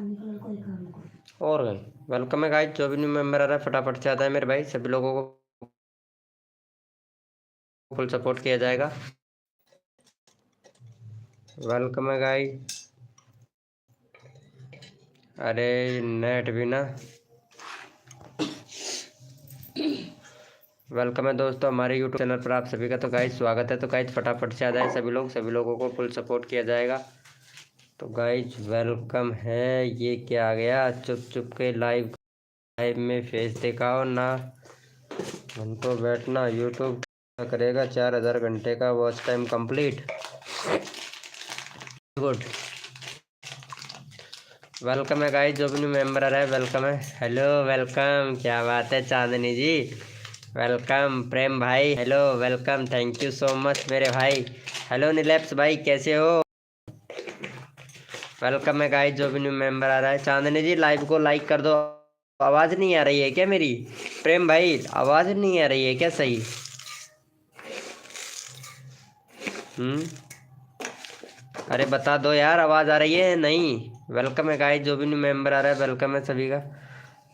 और गए वेलकम है गाइस। जो भी न्यू मेंबर आ रहा है फटाफट से आता है मेरे भाई। सभी लोगों को फुल सपोर्ट किया जाएगा। वेलकम है गाइस। अरे नेट भी ना वेलकम है दोस्तों हमारे यूट्यूब चैनल पर आप सभी का। तो गाइस स्वागत है। तो गाइस फटाफट से आ जाए सभी लोग, सभी लोगों को फुल सपोर्ट किया जाएगा। तो गाइस वेलकम है। ये क्या आ गया, चुप चुप के लाइव में फेस दिखाओ ना, घंटों बैठना यूट्यूब करेगा 4000 घंटे का watch time complete. Good. Welcome है गाइस। जो भी न्यू मेंबर आ रहा है वेलकम है। हेलो वेलकम, क्या बात है चांदनी जी, वेलकम। प्रेम भाई hello welcome, thank you so much मेरे भाई। हेलो नीलेप्स भाई कैसे हो, वेलकम है गाइस। जो भी न्यू मेंबर आ रहा है, चांदनी जी लाइव को लाइक कर दो। आवाज़ नहीं आ रही है क्या मेरी? प्रेम भाई आवाज़ नहीं आ रही है क्या सही? अरे बता दो यार, आवाज़ आ रही है नहीं? वेलकम है गाइस। जो भी न्यू मेंबर आ रहा है वेलकम है सभी का।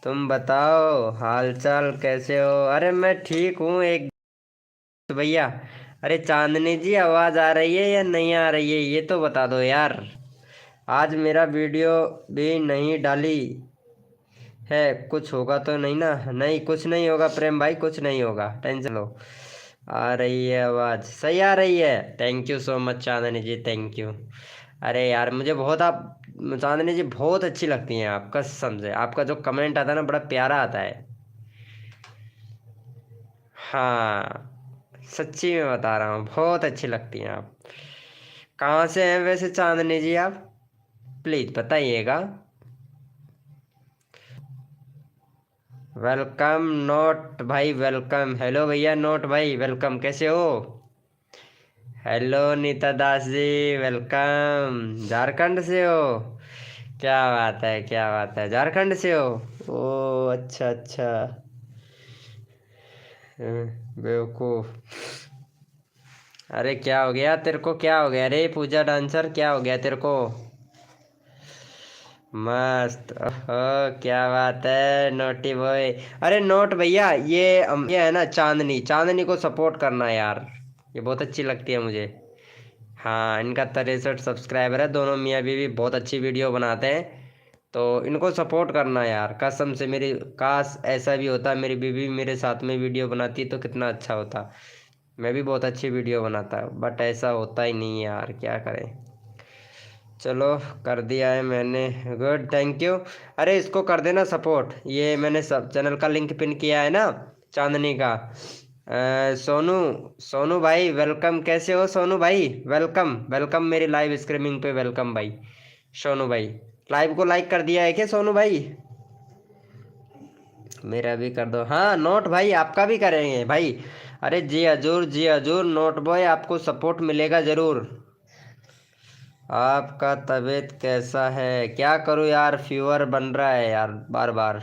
तुम बताओ हालचाल कैसे हो? अरे मैं ठीक हूँ एक भैया। अरे चांदनी जी आवाज़ आ रही है या नहीं आ रही है ये तो बता दो यार। आज मेरा वीडियो भी नहीं डाली है, कुछ होगा तो नहीं ना? नहीं कुछ नहीं होगा प्रेम भाई, कुछ नहीं होगा, टेंशन लो। आ रही है आवाज़, सही आ रही है। Thank you so much Chandni ji, thank you. अरे यार मुझे बहुत आप चांदनी जी बहुत अच्छी लगती हैं आप, कसम से। आपका जो कमेंट आता है ना बड़ा प्यारा आता है। हाँ सच्ची में बता रहा हूँ, बहुत अच्छी लगती हैं आप। कहाँ से हैं वैसे चांदनी जी आप, प्लीज़ बताइएगा। वेलकम नोट भाई वेलकम। हेलो भैया नोट भाई वेलकम, कैसे हो? Hello Nita Das ji welcome. झारखंड से हो? क्या बात है, क्या बात है, झारखंड से हो? ओ अच्छा अच्छा। बेवकूफ। अरे क्या हो गया तेरे को, क्या हो गया रे पूजा डांसर, क्या हो गया तेरे को? मस्त, ओहो क्या बात है नोटी बॉय। अरे नोट भैया ये है ना चांदनी, चांदनी को सपोर्ट करना यार, ये बहुत अच्छी लगती है मुझे। हाँ इनका 63 सब्सक्राइबर है, दोनों मियाँ बीवी बहुत अच्छी वीडियो बनाते हैं। तो इनको सपोर्ट करना यार, कसम से। मेरी काश ऐसा भी होता, मेरी बीवी मेरे साथ में वीडियो बनाती तो कितना अच्छा होता। मैं भी बहुत अच्छी वीडियो बनाता, बट ऐसा होता ही नहीं है यार, क्या करें। चलो कर दिया है मैंने, गुड थैंक यू। अरे इसको कर देना सपोर्ट, ये मैंने सब चैनल का लिंक पिन किया है ना, चांदनी का। सोनू, सोनू भाई वेलकम, कैसे हो सोनू भाई? वेलकम वेलकम मेरी लाइव स्ट्रीमिंग पे, वेलकम भाई। सोनू भाई लाइव को लाइक कर दिया है क्या सोनू भाई? मेरा भी कर दो। हाँ नोट भाई आपका भी करेंगे भाई। अरे जी हजूर नोट बॉय, आपको सपोर्ट मिलेगा ज़रूर। आपका तबीयत कैसा है? क्या करूँ यार, फीवर बन रहा है यार बार बार।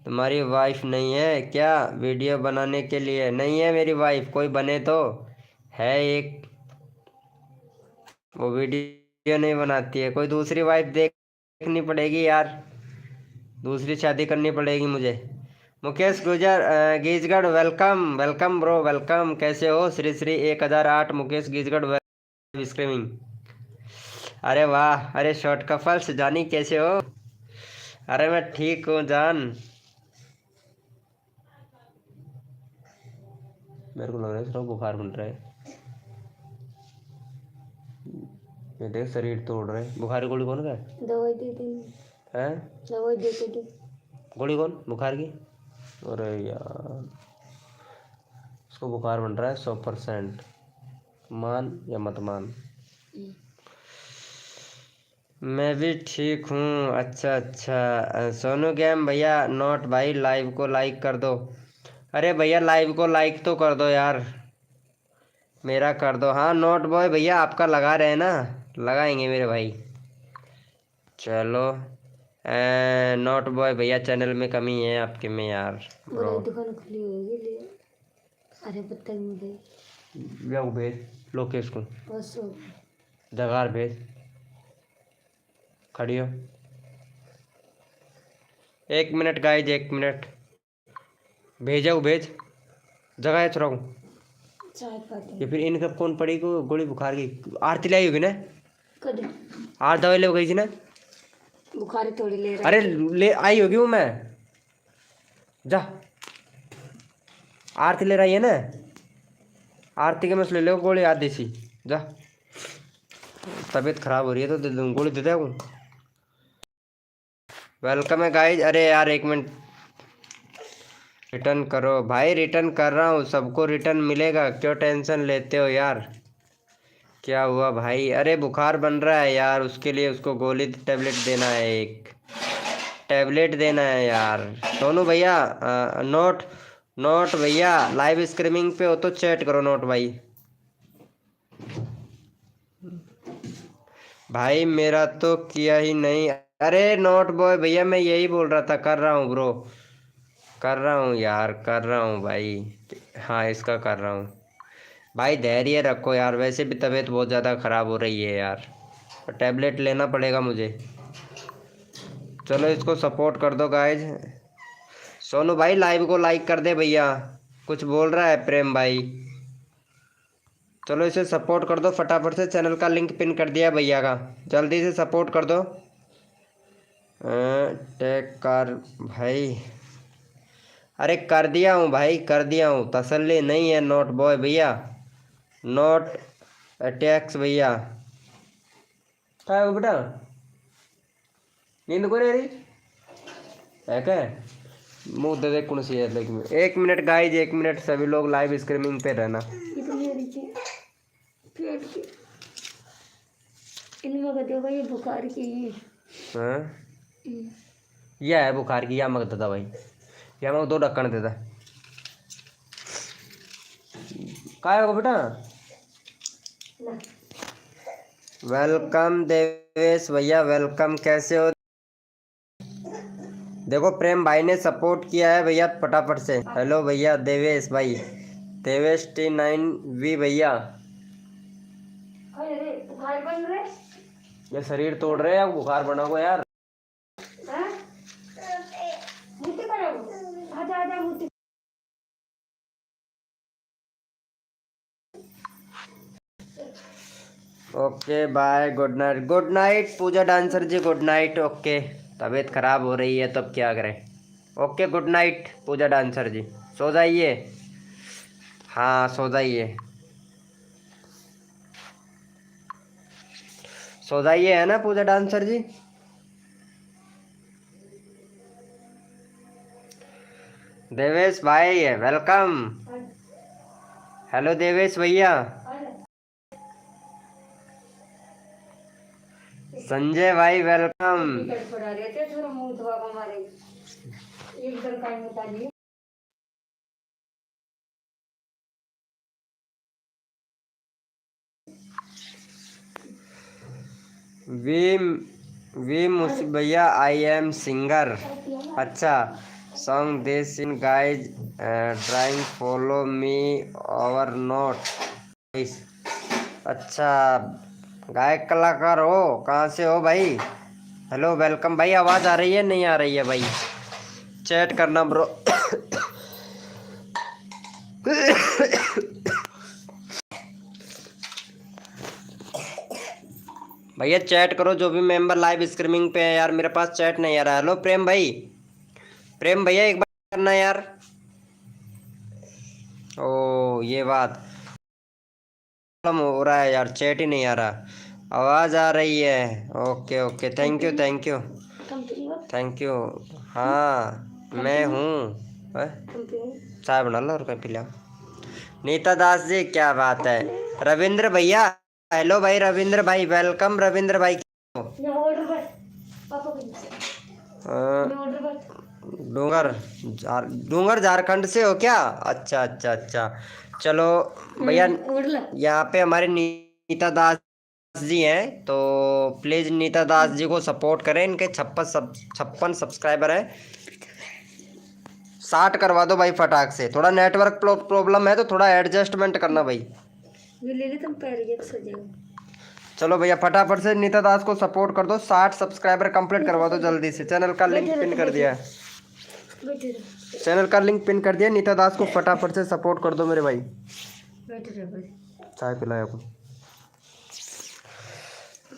तुम्हारी वाइफ नहीं है क्या वीडियो बनाने के लिए? नहीं है मेरी वाइफ, कोई बने तो है एक, वो वीडियो नहीं बनाती है। कोई दूसरी वाइफ देखनी पड़ेगी यार, दूसरी शादी करनी पड़ेगी मुझे। मुकेश गुजर Geejgarh welcome, welcome bro welcome. कैसे हो? श्री श्री 1008 मुकेश गीजगढ़ स्क्रीमिंग। अरे वाह, अरे शॉर्ट कपल्स जानी कैसे हो? अरे मैं ठीक हूँ जान। मेरे को लग रहा है थोड़ा बुखार बन रहा है, ये देख शरीर तोड़ रहे। बुखार की गोली कौन का है? दवाई दे दी है, दवाई दे के दे। गोली कौन बुखार की? अरे यार उसको बुखार बन रहा है 100%, मान या मत मान। मैं भी ठीक हूँ। अच्छा अच्छा सोनू गेम भैया, नोट भाई लाइव को लाइक कर दो। अरे भैया लाइव को लाइक तो कर दो यार, मेरा कर दो। हाँ नोट बॉय भैया आपका लगा रहे हैं ना, लगाएंगे मेरे भाई। चलो नोट बॉय भैया चैनल में कमी है आपके में यार ब्रो। दुकान खुली होगी। अरे पत्ता मिल भेज लोकेश को, जगार भेज, खड़ी हो। एक मिनट गाइज, एक मिनट। भेजाऊ भेज, जगह है थोड़ा को। ये फिर इन कब कौन पड़ी को गोली बुखार की आरती लाई होगी ना? कद आर दवाई ले गई थी ना? बुखार थोड़ी ले रहा अरे ले आई होगी वो, मैं जा आरती ले रही है ना, आरती के मसले ले गोली आधी सी। जा, तबीयत खराब हो रही है तो दे दूँ गोली, दे दे। वेलकम है गाइज। अरे यार एक मिनट, रिटर्न करो भाई, रिटर्न कर रहा हूँ, सबको रिटर्न मिलेगा, क्यों टेंशन लेते हो यार? क्या हुआ भाई? अरे बुखार बन रहा है यार, उसके लिए उसको गोली टैबलेट देना है, एक टैबलेट देना है यार। सोनू भैया नोट, नोट भैया लाइव स्ट्रीमिंग पे हो तो चैट करो नोट भाई। भाई मेरा तो किया ही नहीं। अरे नोट बॉय भैया, मैं यही बोल रहा था, कर रहा हूँ ब्रो, कर रहा हूँ यार, कर रहा हूँ भाई। हाँ इसका कर रहा हूँ भाई, धैर्य रखो यार, वैसे भी तबीयत बहुत ज़्यादा ख़राब हो रही है यार, टैबलेट लेना पड़ेगा मुझे। चलो इसको सपोर्ट कर दो गाइज। सोनू भाई लाइव को लाइक कर दे भैया, कुछ बोल रहा है प्रेम भाई। चलो इसे सपोर्ट कर दो फटाफट से, चैनल का लिंक पिन कर दिया भैया का, जल्दी से सपोर्ट कर दो। टेक कर भाई, अरे कर दिया हूँ भाई, कर दिया हूँ, तसल्ली नहीं है नोट बॉय भैया, नोट अटैक्स भैया। क्या है बेटा, नींद को नहीं आ रही है क्या? मुँह दे दे कौन सी है, लेकिन एक मिनट गाइज, एक मिनट, सभी लोग लाइव स्ट्रीमिंग पे रहना। ये बुखार की हाँ यह है बुखार की, या मग दादा भाई, या मग दो ढक्कन देता। काय होगा बेटा? वेलकम देवेश भैया, वेलकम, कैसे हो? देखो प्रेम भाई ने सपोर्ट किया है भैया, फटाफट से हेलो भैया देवेश भाई, देवेश T9V भैया। ये शरीर तोड़ रहे हैं, बुखार बना हुआ यार। Okay bye, good night, good night Pooja dancer ji, good night. Okay तबीयत खराब हो रही है तो अब क्या करें। Okay good night Pooja dancer ji, सो जाइए। हाँ सो जाइए, सो जाइए, है ना पूजा डांसर जी? देवेश भाई वेलकम, हेलो देवेश भैया। संजय भाई वेलकम। वी वी मुसी भैया, आई एम सिंगर। अच्छा song this in guys drawing follow me और नोट। अच्छा गायक कलाकार हो, कहाँ से हो भाई? हेलो वेलकम भाई, आवाज़ आ रही है नहीं आ रही है भाई? चैट करना ब्रो। भैया चैट करो, जो भी मेंबर लाइव स्ट्रीमिंग पे है यार, मेरे पास चैट नहीं आ रहा है। हेलो प्रेम भाई, प्रेम भैया एक बार करना यार। ओ ये बात प्रॉब्लम हो रहा है यार, चैट ही नहीं आ रहा, आवाज़ आ रही है। Okay okay, thank you thank you thank you. हाँ मैं हूँ, चाय बना लो और क्या पी लो। नीता दास जी क्या बात है। रविंद्र भैया, हेलो भाई रविंद्र भाई, वेलकम रविंद्र भाई। डूंगर डूंगर झारखंड से हो क्या? अच्छा अच्छा अच्छा, चलो भैया यहाँ पे हमारे नीता दास जी हैं, तो प्लीज़ नीता दास जी को सपोर्ट करें, इनके 56 सब्सक्राइबर हैं। 60 करवा दो भाई फटाक से, थोड़ा नेटवर्क प्रॉब्लम है तो थोड़ा एडजस्टमेंट करना भाई। चलो भैया फटाफट से नीता दास को सपोर्ट कर दो, 60 सब्सक्राइबर कंप्लीट करवा दो जल्दी से। चैनल का लिंक पिन कर दिया है, बैठे रहो, चैनल का लिंक पिन कर दिया। नीता दास को फटाफट से सपोर्ट कर दो मेरे भाई। बैठे रहो भाई। चाय पिलाया आपको।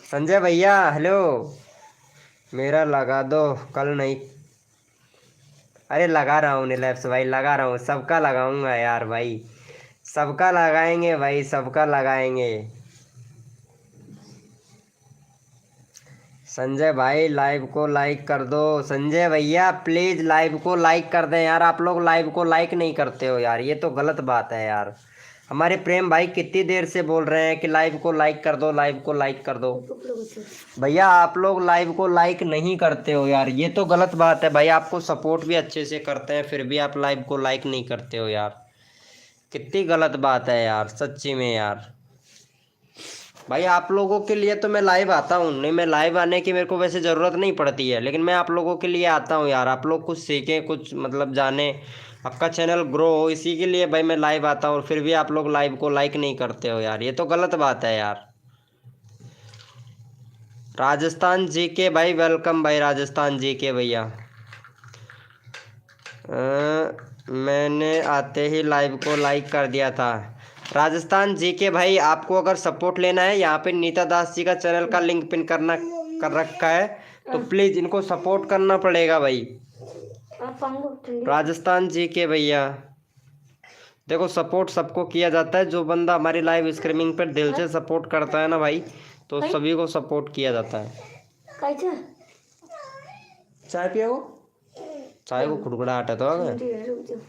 संजय भैया हेलो, मेरा लगा दो कल नहीं। अरे लगा रहा हूँ नीलैप्स भाई, लगा रहा हूँ, सबका लगाऊंगा यार भाई, सबका लगाएंगे भाई, सबका लगाएंगे। संजय भाई लाइव को लाइक कर दो। संजय भैया प्लीज लाइव को लाइक कर दें यार, आप लोग लाइव को लाइक नहीं करते हो यार, ये तो गलत बात है यार। हमारे प्रेम भाई कितनी देर से बोल रहे हैं कि लाइव को लाइक कर दो, लाइव को लाइक कर दो। भैया आप लोग लाइव को लाइक नहीं करते हो यार, ये तो गलत बात है भाई। आपको सपोर्ट भी अच्छे से करते हैं फिर भी आप लाइव को लाइक नहीं करते हो यार, कितनी गलत बात है यार सच्ची में यार। भाई आप लोगों के लिए तो मैं लाइव आता हूँ, नहीं मैं लाइव आने की मेरे को वैसे ज़रूरत नहीं पड़ती है, लेकिन मैं आप लोगों के लिए आता हूँ यार, आप लोग कुछ सीखें, कुछ मतलब जाने, आपका चैनल ग्रो हो, इसी के लिए भाई मैं लाइव आता हूँ। फिर भी आप लोग लाइव को लाइक नहीं करते हो यार, ये तो गलत बात है यार। राजस्थान जी के भाई वेलकम भाई, राजस्थान जी के भैया। मैंने आते ही लाइव को लाइक कर दिया था। राजस्थान जी के भाई आपको अगर सपोर्ट लेना है, यहाँ पे नीता दास जी का चैनल का लिंक पिन करना कर रखा है, तो प्लीज़ इनको सपोर्ट करना पड़ेगा भाई। राजस्थान जी के भैया देखो, सपोर्ट सबको किया जाता है, जो बंदा हमारी लाइव स्ट्रीमिंग पर दिल से सपोर्ट करता है ना भाई, तो सभी को सपोर्ट किया जाता है। चाय पिया वो, चाय को खुड़खुड़ाहट है तो अगर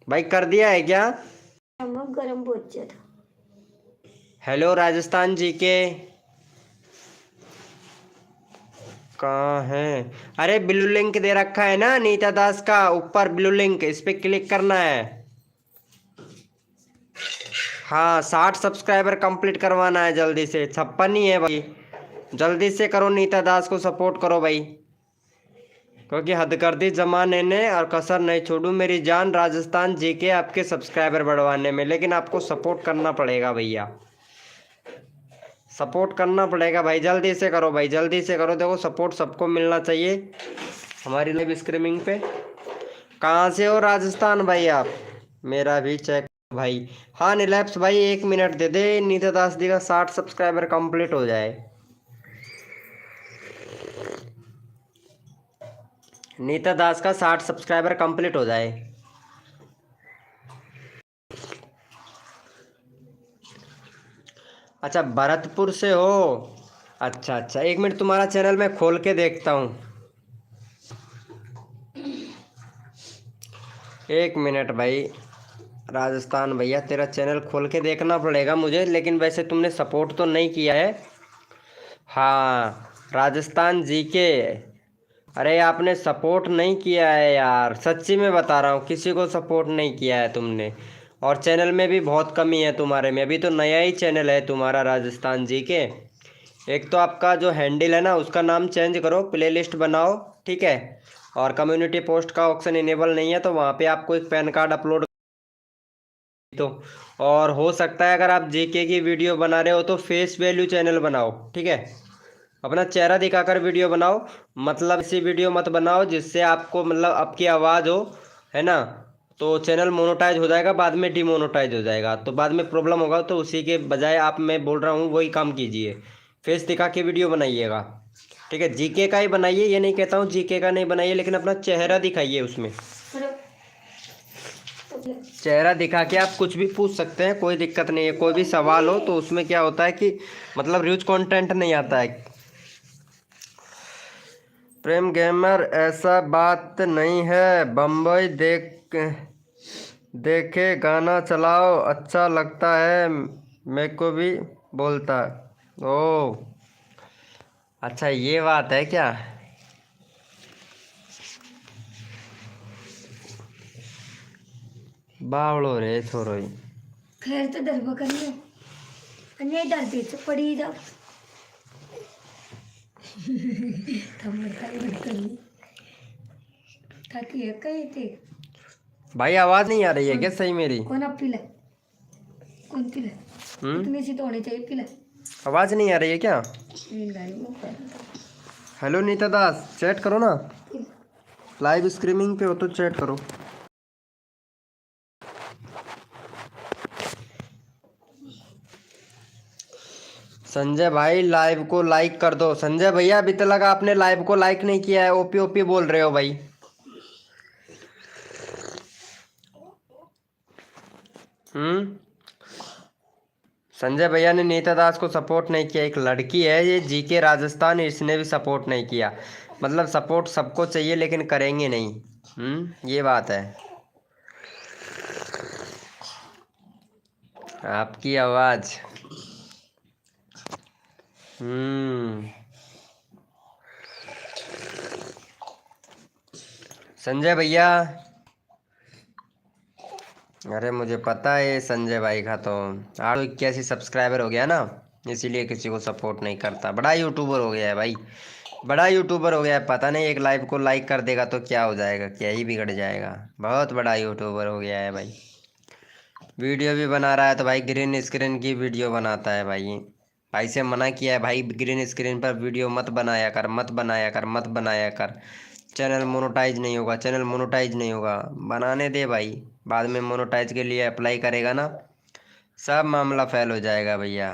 भाई कर दिया है क्या? गरम बहुत ज्यादा। हेलो राजस्थान जी के, कहाँ है? अरे ब्लू लिंक दे रखा है ना नीता दास का, ऊपर ब्लू लिंक, इस पे क्लिक करना है। हाँ 60 सब्सक्राइबर कंप्लीट करवाना है जल्दी से, 56 ही है भाई, जल्दी से करो, नीता दास को सपोर्ट करो भाई, क्योंकि हद कर दी जमाने ने और कसर नहीं छोड़ू मेरी जान राजस्थान जी के आपके सब्सक्राइबर बढ़वाने में। लेकिन आपको सपोर्ट करना पड़ेगा भैया, सपोर्ट करना पड़ेगा भाई, जल्दी से करो भाई, जल्दी से करो। देखो सपोर्ट सबको मिलना चाहिए हमारी लाइव स्ट्रीमिंग पे। कहाँ से हो राजस्थान भाई आप? मेरा भी चेक भाई। हाँ नीलैप्स भाई 1 मिनट दे दे, नीता दास जी का 60 सब्सक्राइबर कंप्लीट हो जाए। नीता दास का 60 सब्सक्राइबर कंप्लीट हो जाए। अच्छा भरतपुर से हो, अच्छा अच्छा, 1 मिनट तुम्हारा चैनल मैं खोल के देखता हूँ, 1 मिनट भाई। राजस्थान भैया तेरा चैनल खोल के देखना पड़ेगा मुझे, लेकिन वैसे तुमने सपोर्ट तो नहीं किया है। हाँ राजस्थान जी के, अरे आपने सपोर्ट नहीं किया है यार, सच्ची में बता रहा हूँ, किसी को सपोर्ट नहीं किया है तुमने, और चैनल में भी बहुत कमी है तुम्हारे में, अभी तो नया ही चैनल है तुम्हारा राजस्थान जी के। एक तो आपका जो हैंडल है ना उसका नाम चेंज करो, प्लेलिस्ट बनाओ, ठीक है, और कम्युनिटी पोस्ट का ऑप्शन इनेबल नहीं है तो वहाँ पे आपको एक पैन कार्ड अपलोड तो, और हो सकता है अगर आप जीके की वीडियो बना रहे हो तो फेस वैल्यू चैनल बनाओ, ठीक है, अपना चेहरा दिखाकर वीडियो बनाओ, मतलब ऐसी वीडियो मत बनाओ जिससे आपको मतलब आपकी आवाज़ हो, है ना, तो चैनल मोनोटाइज हो जाएगा, बाद में डीमोनोटाइज हो जाएगा तो बाद में प्रॉब्लम होगा, तो उसी के बजाय आप, मैं बोल रहा हूँ वही काम कीजिए, फेस दिखा के वीडियो बनाइएगा, ठीक है, जीके का ही बनाइए, ये नहीं कहता हूँ जीके का नहीं बनाइए, लेकिन अपना चेहरा दिखाइए उसमें, चेहरा दिखा के आप कुछ भी पूछ सकते हैं, कोई दिक्कत नहीं है, कोई भी सवाल हो तो उसमें क्या होता है कि मतलब र्यूज कंटेंट नहीं आता है। प्रेम गेमर ऐसा बात नहीं है, बम्बई देखे गाना चलाओ, अच्छा लगता है मेरे को भी बोलता। ओ अच्छा ये बात है क्या? बावड़ो रे छोरो ही। खैर तो दरबा करने अन्य डालती तो पड़ी जा ताकि है कहीं थे भाई आवाज नहीं आ रही है क्या सही मेरी? कौन आप पिला, कौन पिला, इतनी सी तो होनी चाहिए पिला। आवाज़ नहीं आ रही है क्या? नींद आ रही है, मुझे। हेलो नीता दास, चैट करो ना। लाइव स्ट्रीमिंग पे हो तो चैट करो। संजय भाई लाइव को लाइक कर दो। संजय भैया अभी तक आपने लाइव को लाइक नहीं किया है, ओपी ओपी बोल रहे हो भाई। संजय भैया ने नीता दास को सपोर्ट नहीं किया। एक लड़की है ये जीके राजस्थान, इसने भी सपोर्ट नहीं किया। मतलब सपोर्ट सबको चाहिए लेकिन करेंगे नहीं। ये बात है। आपकी आवाज़। हम्म संजय भैया, अरे मुझे पता है संजय भाई का तो 881 सब्सक्राइबर हो गया ना, इसीलिए किसी को सपोर्ट नहीं करता। बड़ा यूट्यूबर हो गया है भाई, बड़ा यूट्यूबर हो गया है। पता नहीं एक लाइव को लाइक कर देगा तो क्या हो जाएगा, क्या ही बिगड़ जाएगा। बहुत बड़ा यूट्यूबर हो गया है भाई। वीडियो भी बना रहा है तो भाई ग्रीन स्क्रीन की वीडियो बनाता है भाई। भाई से मना किया है भाई, ग्रीन स्क्रीन पर वीडियो मत बनाया कर, मत बनाया कर, मत बनाया कर। चैनल मोनेटाइज नहीं होगा, चैनल मोनेटाइज नहीं होगा। बनाने दे भाई, बाद में मोनेटाइज के लिए अप्लाई करेगा ना, सब मामला फेल हो जाएगा भैया।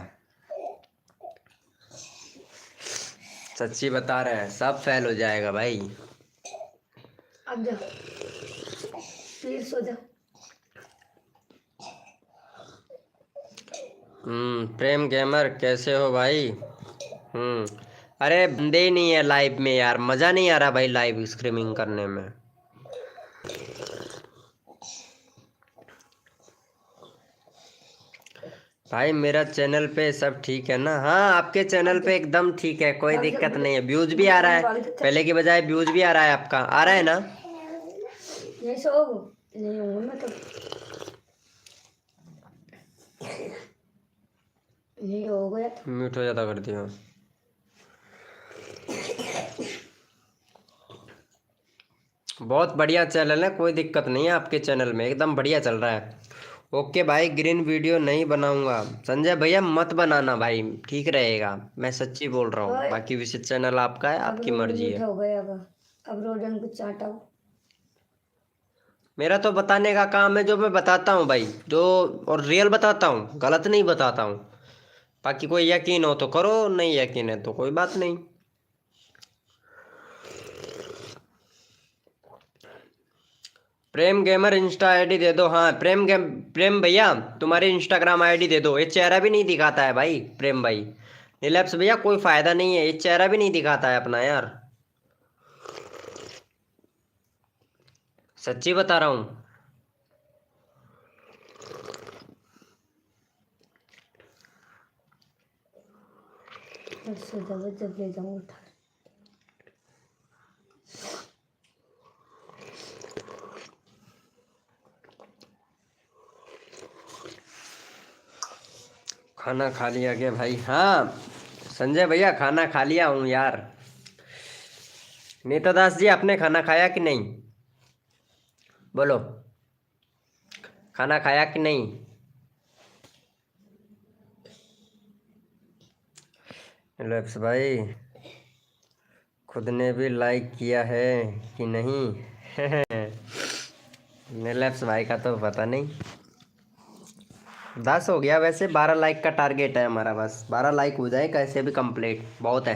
सच्ची बता रहे हैं, सब फेल हो जाएगा भाई। अब जा, फिर सो जा। प्रेम गेमर कैसे हो भाई? अरे बंदे ही नहीं है लाइव में यार, मज़ा नहीं आ रहा भाई लाइव स्ट्रीमिंग करने में। भाई मेरा चैनल पे सब ठीक है ना? हाँ आपके चैनल पे एकदम ठीक है, कोई दिक्कत नहीं है। व्यूज भी आ रहा है, पहले की बजाय व्यूज भी आ रहा है। आपका आ रहा है ना? नहीं सो नहीं हूँ मैं तो, नहीं हो गया तो। म्यूट हो जाता कर दियो। बहुत बढ़िया चैनल है, कोई दिक्कत नहीं है आपके चैनल में, एकदम बढ़िया चल रहा है। ओके भाई, ग्रीन वीडियो नहीं बनाऊंगा। संजय भैया मत बनाना भाई, ठीक रहेगा, मैं सच्ची बोल रहा हूँ। बाकी विशिष्ट चैनल आपका है, आपकी मर्जी है। हो गया अब रोजन कुछ चाटा। मेरा तो बताने का काम है, जो मैं बताता हूँ भाई, जो और रियल बताता हूँ, गलत नहीं बताता हूँ। बाकी कोई यकीन हो तो करो, नहीं यकीन है तो कोई बात नहीं। प्रेम गेमर इंस्टा आईडी दे दो। हाँ प्रेम भैया तुम्हारी इंस्टाग्राम आईडी दे दो। ये चेहरा भी नहीं दिखाता है भाई प्रेम भाई। नीलैप्स भैया कोई फायदा नहीं है, ये चेहरा भी नहीं दिखाता है अपना यार, सच्ची बता रहा हूँ। जब ले जाऊँ उठा। खाना खा लिया क्या भाई? हाँ संजय भैया खाना खा लिया हूँ यार। नीता दास जी आपने खाना खाया कि नहीं? बोलो, खाना खाया कि नहीं? लैप्स भाई खुद ने भी लाइक किया है कि नहीं? लैप्स भाई का तो पता नहीं। 10 हो गया वैसे, 12 लाइक का टारगेट है हमारा, बस 12 लाइक हो जाए कैसे भी कंप्लीट, बहुत है।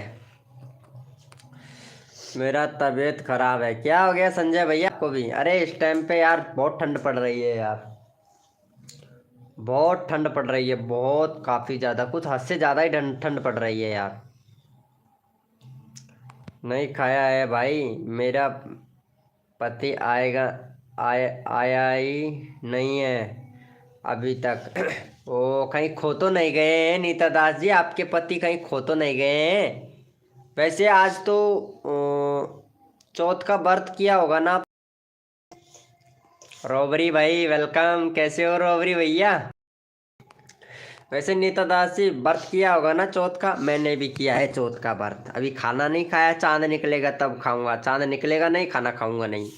मेरा तबीयत खराब है। क्या हो गया संजय भैया को भी? अरे इस टाइम पे यार बहुत ठंड पड़ रही है यार, बहुत ठंड पड़ रही है, बहुत काफ़ी ज़्यादा, कुछ हद से ज़्यादा ही ठंड पड़ रही है यार। नहीं खाया है भाई, मेरा पति आया ही नहीं है अभी तक। ओ कहीं खो तो नहीं गए हैं नीता दास जी? आपके पति कहीं खो तो नहीं गए हैं? वैसे आज तो चौथ का व्रत किया होगा ना? रोबरी भाई वेलकम, कैसे हो रोबरी भैया? वैसे नीता दास जी व्रत किया होगा ना चौथ का? मैंने भी किया है चौथ का व्रत। अभी खाना नहीं खाया, चांद निकलेगा तब खाऊंगा। चांद निकलेगा नहीं, खाना खाऊंगा नहीं,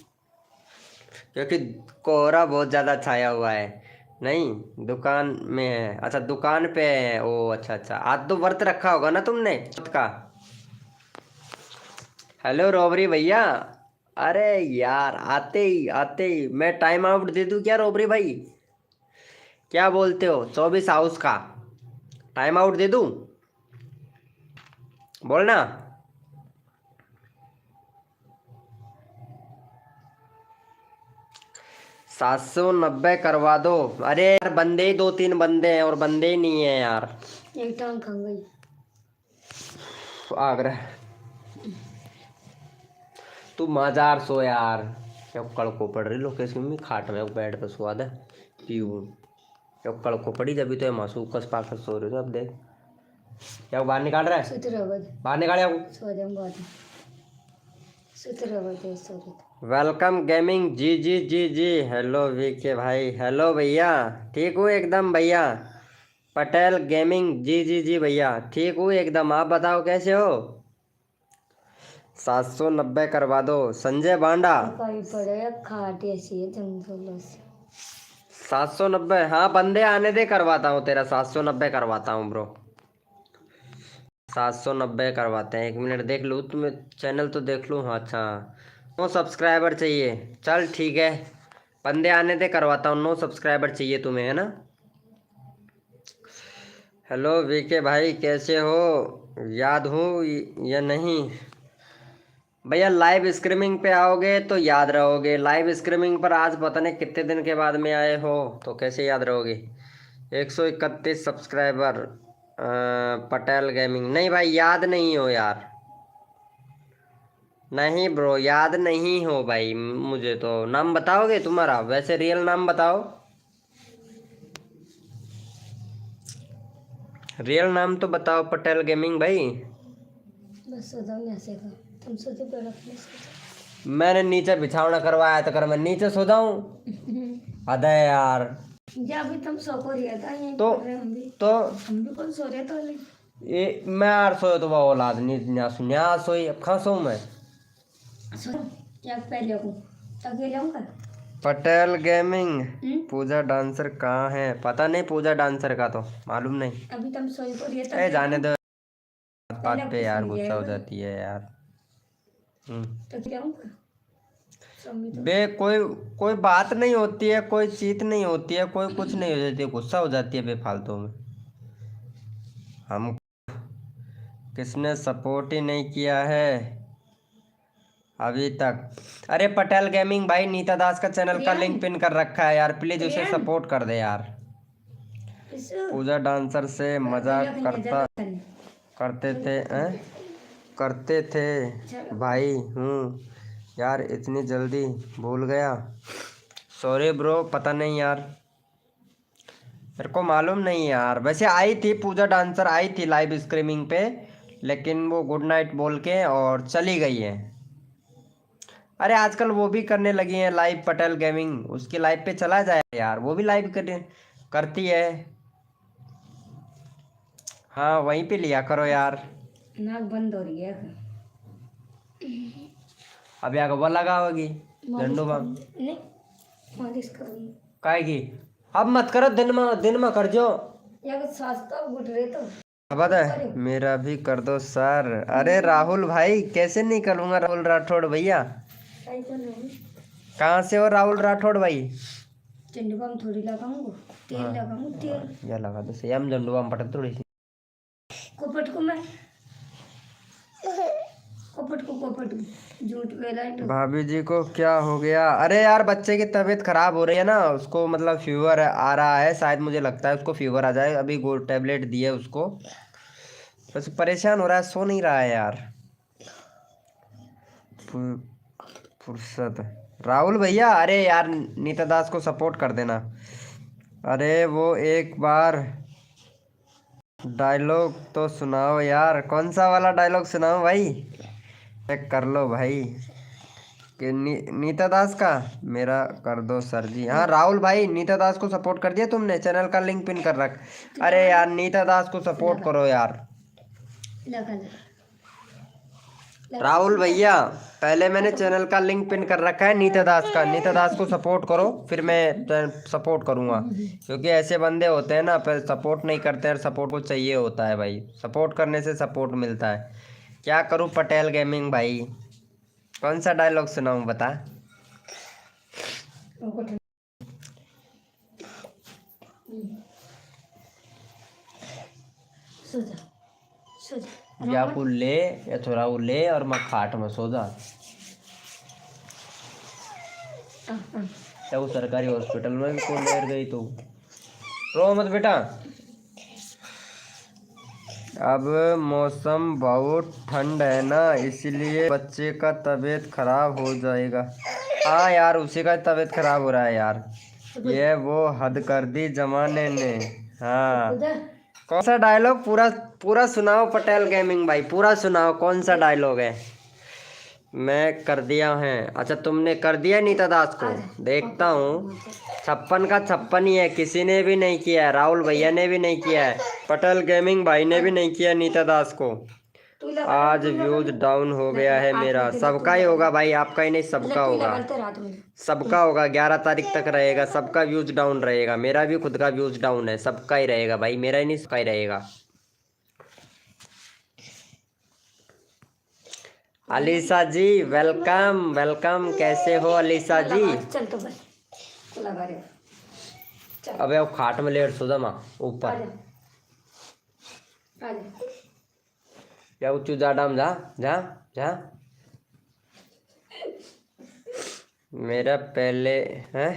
क्योंकि कोहरा बहुत ज़्यादा छाया हुआ है। नहीं दुकान में है। अच्छा दुकान पे है। ओ अच्छा अच्छा, आज तो व्रत रखा होगा ना तुमने व्रत का। हेलो रोबरी भैया। अरे यार आते ही मैं टाइम आउट दे दूं क्या रोबरी भाई? क्या बोलते हो? 24 हाउस का टाइम आउट दे दूं? बोलना। 790 करवा दो। अरे यार बंदे ही 2-3 बंदे हैं और बंदे ही नहीं है यार। एक टांग खा गई। आगरा तू मजार सो यार। कड़ को पड़ रही लोकेशन में खाट में बेड पे सुआ दे पीऊ। कड़ को पड़ी जब तो मासू कस पाकर सो रहे हो अब देख। क्या वो बाहर निकाल रहा है? बाहर निकाल या वेलकम गेमिंग जी जी जी जी। हेलो वीके भाई। हेलो भैया ठीक हूँ एकदम भैया। पटेल गेमिंग जी जी जी भैया ठीक हूँ एकदम। आप बताओ कैसे हो? 790 करवा दो संजय बांडा। 790 हाँ बंदे आने दे करवाता हूँ तेरा। 790 करवाता हूँ ब्रो। 790 करवाते हैं। 1 मिनट देख लूँ तुम्हें चैनल तो देख लूँ। हाँ अच्छा 9 सब्सक्राइबर चाहिए। चल ठीक है बंदे आने दे करवाता हूँ। 9 सब्सक्राइबर चाहिए तुम्हें है ना? हेलो वीके भाई कैसे हो? याद हूँ या नहीं? भैया लाइव स्ट्रीमिंग पे आओगे तो याद रहोगे। लाइव स्ट्रीमिंग पर आज पता नहीं कितने दिन के बाद में आए हो तो कैसे याद रहोगे। 131 सब्सक्राइबर पटेल गेमिंग। नहीं भाई याद नहीं हो यार। नहीं ब्रो याद नहीं हो भाई मुझे तो। नाम बताओगे तुम्हारा? वैसे रियल नाम बताओ। रियल नाम तो बताओ पटेल गेमिंग भाई। बस तुम सोचो पहले अपने मैंने नीचे बिछावना करवाया तो कर मैं नीचे सो जाऊं? अरे यार जब भी तुम सो को रहा था यहीं तो पढ़ रहे हम भी कौन सो रहे तो ये मैं यार सोए तो वह औलाद न्या सोई। अब कहाँ सोऊं मैं? सो या पहले को अकेले हूँ कर पटेल गेमिंग पूजा डांसर कहाँ है? पता नहीं पूजा डांसर का तो मालूम नहीं। अभी तुम सोई को रही ए जाने दो बात पहले पे यार पसंद गुस्सा है हो जाती है यार। तो क्या हूँ बे कोई कोई बात नहीं होती है। कोई चीत नहीं होती है। कोई कुछ नहीं हो जाती है। गुस्सा हो जाती है बेफालतू में। हम किसने सपोर्ट ही नहीं किया है अभी तक। अरे पटेल गेमिंग भाई नीता दास का चैनल का लिंक पिन कर रखा है यार। प्लीज उसे सपोर्ट कर दे यार। पूजा डांसर से मजाक करते थे भाई हूँ यार। इतनी जल्दी भूल गया। सॉरी ब्रो पता नहीं यार मेरे को मालूम नहीं यार। वैसे आई थी पूजा डांसर आई थी लाइव स्ट्रीमिंग पे लेकिन वो गुड नाइट बोल के और चली गई है। अरे आजकल वो भी करने लगी है लाइव पटेल गेमिंग। उसकी लाइव पे चला जाए यार। वो भी लाइव करती है। हाँ वहीं पे लिया करो यार। नाक बंद हो रही है अब यहाँ वो लगाओगी झंडू बम नहीं मालिश करूँगी काय की। अब मत करो दिन में कर जो या कुछ सस्ता गुट रहे तो अब है मेरा भी कर दो सर। अरे राहुल भाई कैसे नहीं करूँगा? राहुल राठौड़ भैया कहाँ से हो राहुल राठौड़ भाई? झंडू बम थोड़ी लगाऊंगा तेल लगाऊंगा तेल या लगा दो सही। हम झंडू बम पटक थोड़ी सी कोपट को मैं कोपट को झूठ वेला भाभी जी को क्या हो गया? अरे यार बच्चे की तबीयत खराब हो रही है ना। उसको मतलब फीवर आ रहा है शायद। मुझे लगता है उसको फीवर आ जाए। अभी गोल्ड टैबलेट दिए उसको। बस परेशान हो रहा है सो नहीं रहा है यार। फुर्सत राहुल भैया। अरे यार नीता दास को सपोर्ट कर देना। अरे वो एक बार डायलॉग तो सुनाओ यार। कौन सा वाला डायलॉग सुनाओ भाई? चेक कर लो भाई कि नीता दास का मेरा कर दो सर जी। हाँ राहुल भाई नीता दास को सपोर्ट कर दिया तुमने? चैनल का लिंक पिन कर रख। अरे यार नीता दास को सपोर्ट करो यार। राहुल भैया, पहले मैंने चैनल का लिंक पिन कर रखा है नीता दास का। नीता दास को सपोर्ट करो, फिर मैं सपोर्ट करूंगा। क्योंकि ऐसे बंदे होते हैं ना, पर सपोर्ट नहीं करते हैं। सपोर्ट को चाहिए होता है भाई, सपोर्ट करने से सपोर्ट मिलता है। क्या करूं पटेल गेमिंग भाई, कौन सा डायलॉग सुनाऊं बता। सो जा, सो जा। या को ले या थोड़ा वो ले और मैं खाट में सो जा। क्या वो सरकारी हॉस्पिटल में भी कौन लेर गई तू। रो मत बेटा। अब मौसम बहुत ठंड है ना, इसलिए बच्चे का तबीयत खराब हो जाएगा। हाँ यार, उसी का तबीयत खराब हो रहा है यार। ये वो हद कर दी जमाने ने। हाँ, कौन सा डायलॉग, पूरा पूरा सुनाओ पटेल गेमिंग भाई, पूरा सुनाओ कौन सा डायलॉग है। मैं कर दिया है। अच्छा, तुमने कर दिया नीता दास को, देखता हूँ। 56 का 56 ही है, किसी ने भी नहीं किया है। राहुल भैया ने भी नहीं किया है, पटेल गेमिंग भाई ने भी नहीं किया नीता दास को। आज व्यूज डाउन हो गया है मेरा। सबका ही होगा भाई, आपका ही नहीं, सबका होगा, सबका होगा। 11 तारीख तक रहेगा, सबका व्यूज डाउन रहेगा। मेरा भी खुद का व्यूज डाउन है, सबका ही रहेगा भाई, मेरा ही नहीं, सबका ही रहेगा। अलीसा जी वेलकम वेलकम, कैसे हो अलीसा जी। चल तो बस लगा रहे। अबे वो खाट में लेट सो जा माँ ऊपर। या उच्चू जा डाम जा जा जा। मेरा पहले है,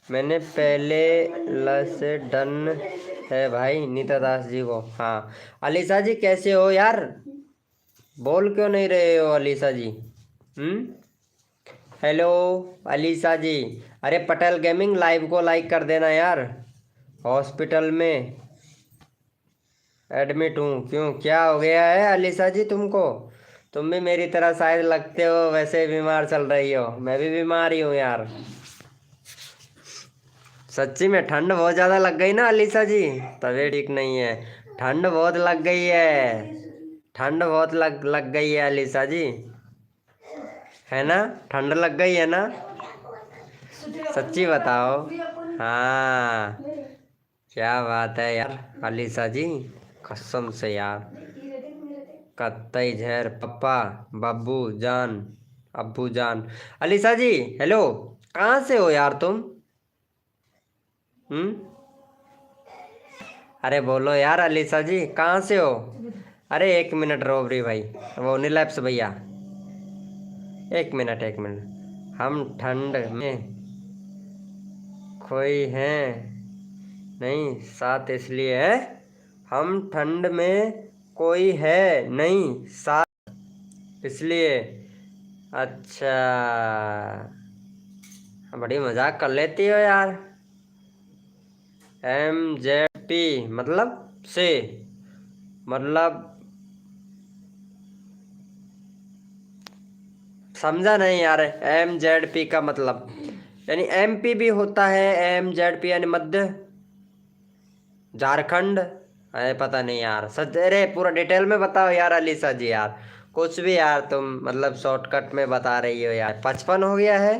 मैंने पहले से डन है भाई नीता दास जी को। हाँ अलीसा जी कैसे हो यार, बोल क्यों नहीं रहे हो अलीसा जी। हेलो अलीसा जी। अरे पटेल गेमिंग लाइव को लाइक कर देना यार। हॉस्पिटल में एडमिट हूँ, क्यों क्या हो गया है अलीसा जी तुमको। तुम भी मेरी तरह शायद लगते हो, वैसे बीमार चल रही हो। मैं भी बीमार ही हूँ यार, सच्ची में ठंड बहुत ज़्यादा लग गई ना अलीसा जी, तबीयत ठीक नहीं है। ठंड बहुत लग गई है, ठंड बहुत लग गई है अलीसा जी, है ना, ठंड लग गई है ना, सच्ची बताओ। हाँ क्या बात है यार अलीसा जी, कसम से यार, कत्तई झेर पप्पा बब्बू जान अब्बू जान। अलीसा जी हेलो, कहाँ से हो यार तुम। अरे बोलो यार अलीसा जी, कहाँ से हो। अरे 1 मिनट रोबरी भाई, वो नीलैप्स भैया, 1 मिनट 1 मिनट। हम ठंड में कोई हैं नहीं साथ, इसलिए है। हम ठंड में कोई है नहीं साथ, इसलिए। अच्छा, बड़ी मजाक कर लेती हो यार। MZP मतलब से, मतलब समझा नहीं यार। MZP का मतलब यानी MP भी होता है, MZP यानी मध्य झारखंड। अरे पता नहीं यार सच, अरे पूरा डिटेल में बताओ यार अलीसा जी यार, कुछ भी यार तुम मतलब शॉर्टकट में बता रही हो यार। 55 हो गया है।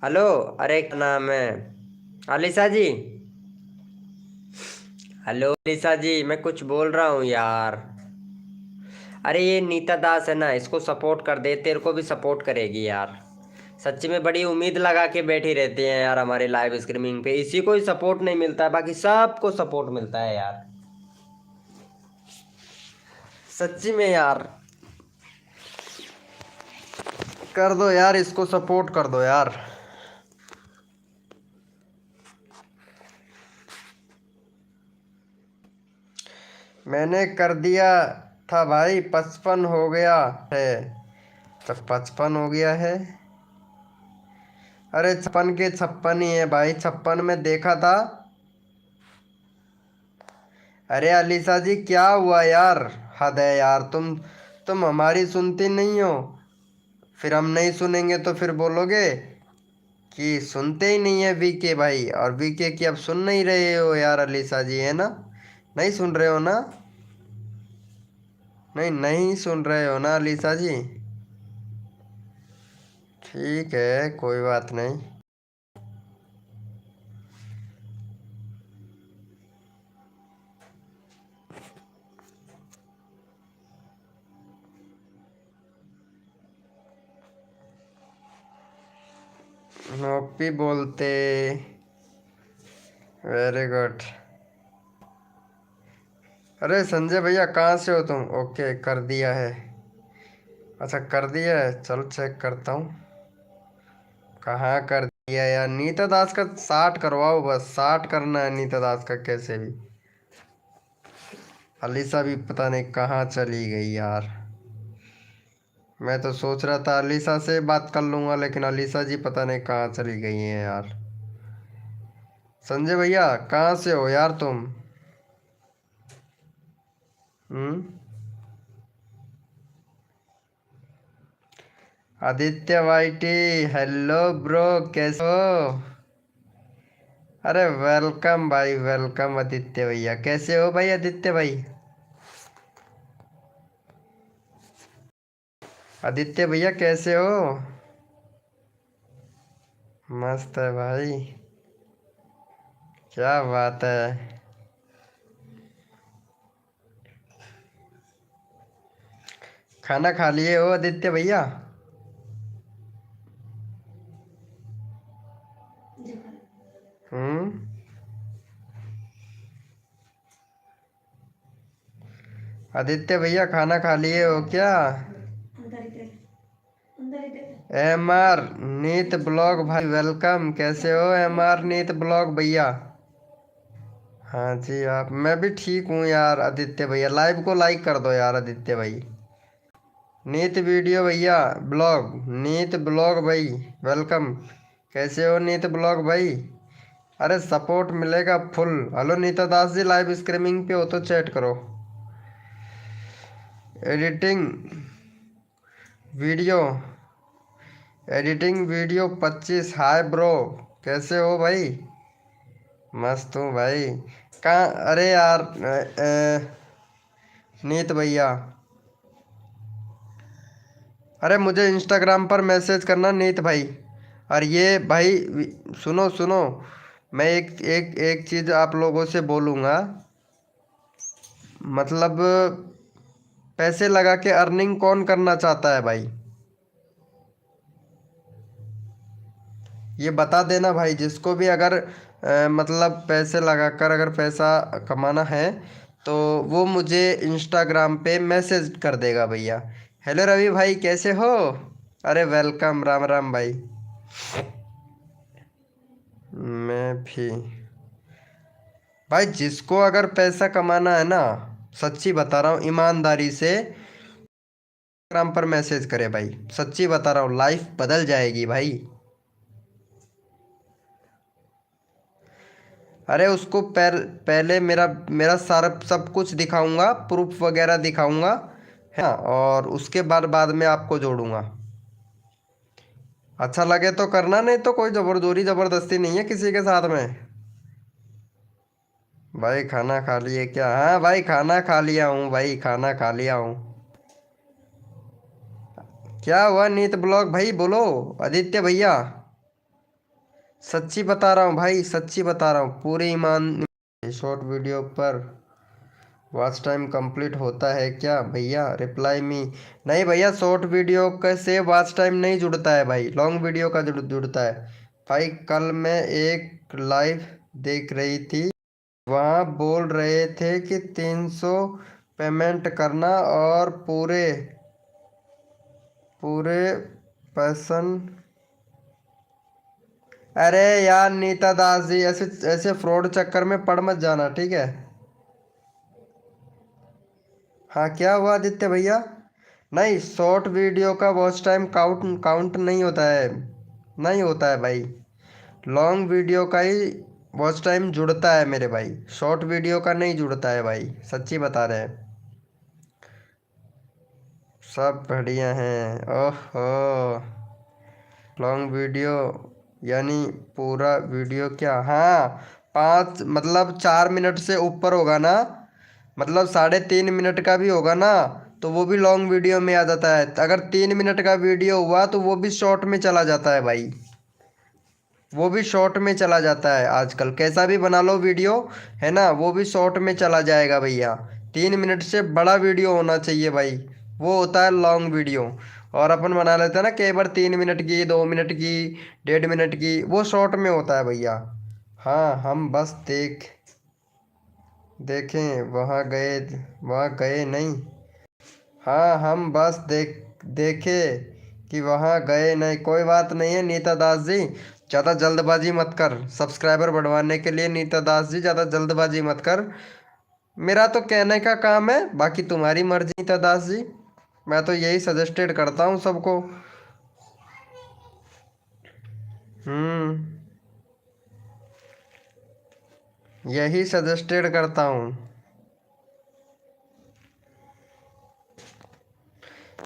हेलो, अरे क्या नाम है अलीसा जी। हेलो अलीसा जी, मैं कुछ बोल रहा हूँ यार। अरे ये नीता दास है ना, इसको सपोर्ट कर दे, तेरे को भी सपोर्ट करेगी यार। सच्ची में बड़ी उम्मीद लगा के बैठी रहती हैं यार हमारे लाइव स्ट्रीमिंग पे, इसी को ही सपोर्ट नहीं मिलता है, बाकी सबको सपोर्ट मिलता है यार। सच्ची में यार, कर दो यार, इसको सपोर्ट कर दो यार। मैंने कर दिया था भाई, 55 हो गया है। तो 55 हो गया है। अरे 56 के 56 ही है भाई, 56 में देखा था। अरे अलीसा जी क्या हुआ यार, हद है यार, तुम हमारी सुनती नहीं हो। फिर हम नहीं सुनेंगे तो फिर बोलोगे कि सुनते ही नहीं है VK भाई, और VK की अब सुन नहीं रहे हो यार अलीसा जी, है ना, नहीं सुन रहे हो ना। नहीं नहीं सुन रहे हो ना अलीसा जी? ठीक है, कोई बात नहीं। नोपी बोलते। Very good. अरे संजय भैया कहाँ से हो तुम? ओके कर दिया है। अच्छा कर दिया है, चल चेक करता हूँ। कहाँ कर दिया यार? नीता दास का 60 करवाओ, बस 60 करना है नीता दास का कैसे भी। अलीसा भी पता नहीं कहाँ चली गई यार। मैं तो सोच रहा था अलीसा से बात कर लूंगा, लेकिन अलीसा जी पता नहीं कहाँ चली गई हैं यार। संजय भैया कहाँ से हो यार तुम? हम्म। आदित्य वाईटी, हेलो ब्रो, कैसे हो? अरे वेलकम भाई, वेलकम आदित्य भैया। कैसे हो भाई आदित्य भाई? आदित्य भैया कैसे हो? मस्त है भाई। क्या बात है। खाना खा लिए हो आदित्य भैया? हम्म। आदित्य भैया खाना खा लिए हो क्या? एम आर नीत ब्लॉग भाई वेलकम। कैसे हो एम आर नीत ब्लॉग भैया? हाँ जी आप, मैं भी ठीक हूँ यार। आदित्य भैया लाइव को लाइक कर दो यार आदित्य भाई। नीत वीडियो भैया, ब्लॉग नीत ब्लॉग भाई वेलकम। कैसे हो नीत ब्लॉग भाई? अरे सपोर्ट मिलेगा full. Hello Nita Das ji, live streaming पे हो तो चैट करो। Editing video, editing video 25। Hi bro, कैसे हो भाई? मस्त हूँ भाई। कहाँ? अरे यार नीत भैया, अरे मुझे इंस्टाग्राम पर मैसेज करना नीत भाई। और ये भाई सुनो सुनो, मैं एक एक एक चीज़ आप लोगों से बोलूँगा। मतलब पैसे लगा के अर्निंग कौन करना चाहता है भाई? ये बता देना भाई, जिसको भी अगर मतलब पैसे लगाकर अगर पैसा कमाना है तो वो मुझे इंस्टाग्राम पे मैसेज कर देगा भैया। हेलो रवि भाई कैसे हो? अरे वेलकम, राम राम भाई। मैं भी भाई, जिसको अगर पैसा कमाना है ना, सच्ची बता रहा हूँ ईमानदारी से, इंस्टाग्राम पर मैसेज करे भाई। सच्ची बता रहा हूँ, लाइफ बदल जाएगी भाई। अरे उसको पहले मेरा मेरा सारा सब कुछ दिखाऊंगा, प्रूफ वगैरह दिखाऊंगा, है ना? और उसके बाद बाद में आपको जोड़ूंगा। अच्छा लगे तो करना, नहीं तो कोई जबरदस्ती जबरदस्ती नहीं है किसी के साथ में। भाई खाना खा लिए क्या? हाँ भाई खाना खा लिया हूँ भाई, खाना खा लिया हूँ। क्या हुआ नीत ब्लॉग भाई, बोलो आदित्य भैया। सच्ची बता रहा हूँ भाई, सच्ची बता रहा हूँ, पूरी ईमान। शॉर्ट वीडियो पर वॉच टाइम कंप्लीट होता है क्या भैया? Reply me. नहीं भैया, शॉर्ट वीडियो का से वॉच टाइम नहीं जुड़ता है भाई, लॉन्ग वीडियो का जुड़ता है। भाई कल मैं एक लाइव देख रही थी, वहाँ बोल रहे थे कि 300 पेमेंट करना और पूरे पूरे पर्सन। अरे यार नीता दास जी, ऐसे ऐसे फ्रॉड चक्कर में पड़ मत जाना, ठीक है? हाँ क्या हुआ आदित्य भैया? नहीं, शॉर्ट वीडियो का वॉच टाइम काउंट काउंट नहीं होता है, नहीं होता है भाई। लॉन्ग वीडियो का ही वॉच टाइम जुड़ता है मेरे भाई, शॉर्ट वीडियो का नहीं जुड़ता है भाई, सच्ची बता रहे हैं। सब बढ़िया हैं। ओहो, लॉन्ग वीडियो यानी पूरा वीडियो क्या? हाँ, 5 मतलब 4 मिनट से ऊपर होगा ना, मतलब 3.5 मिनट का भी होगा ना, तो वो भी लॉन्ग वीडियो में आ जाता है। अगर 3 मिनट का वीडियो हुआ तो वो भी शॉर्ट में चला जाता है भाई, वो भी शॉर्ट में चला जाता है। आजकल कैसा भी बना लो वीडियो, है ना, वो भी शॉर्ट में चला जाएगा भैया। 3 मिनट से बड़ा वीडियो होना चाहिए भाई, वो होता है लॉन्ग वीडियो। और अपन बना लेते हैं ना कई बार 3 मिनट की, 2 मिनट की, 1.5 मिनट की, वो शॉर्ट में होता है भैया। हाँ, हम बस देखें वहाँ गए नहीं। हाँ, हम बस देखे कि वहाँ गए नहीं। कोई बात नहीं है नीता दास जी, ज़्यादा जल्दबाजी मत कर। सब्सक्राइबर बढ़वाने के लिए नीता दास जी ज़्यादा जल्दबाजी मत कर। मेरा तो कहने का काम है, बाकी तुम्हारी मर्जी नीता दास जी। मैं तो यही सजेस्टेड करता हूँ सबको। यही सजेस्टेड करता हूँ।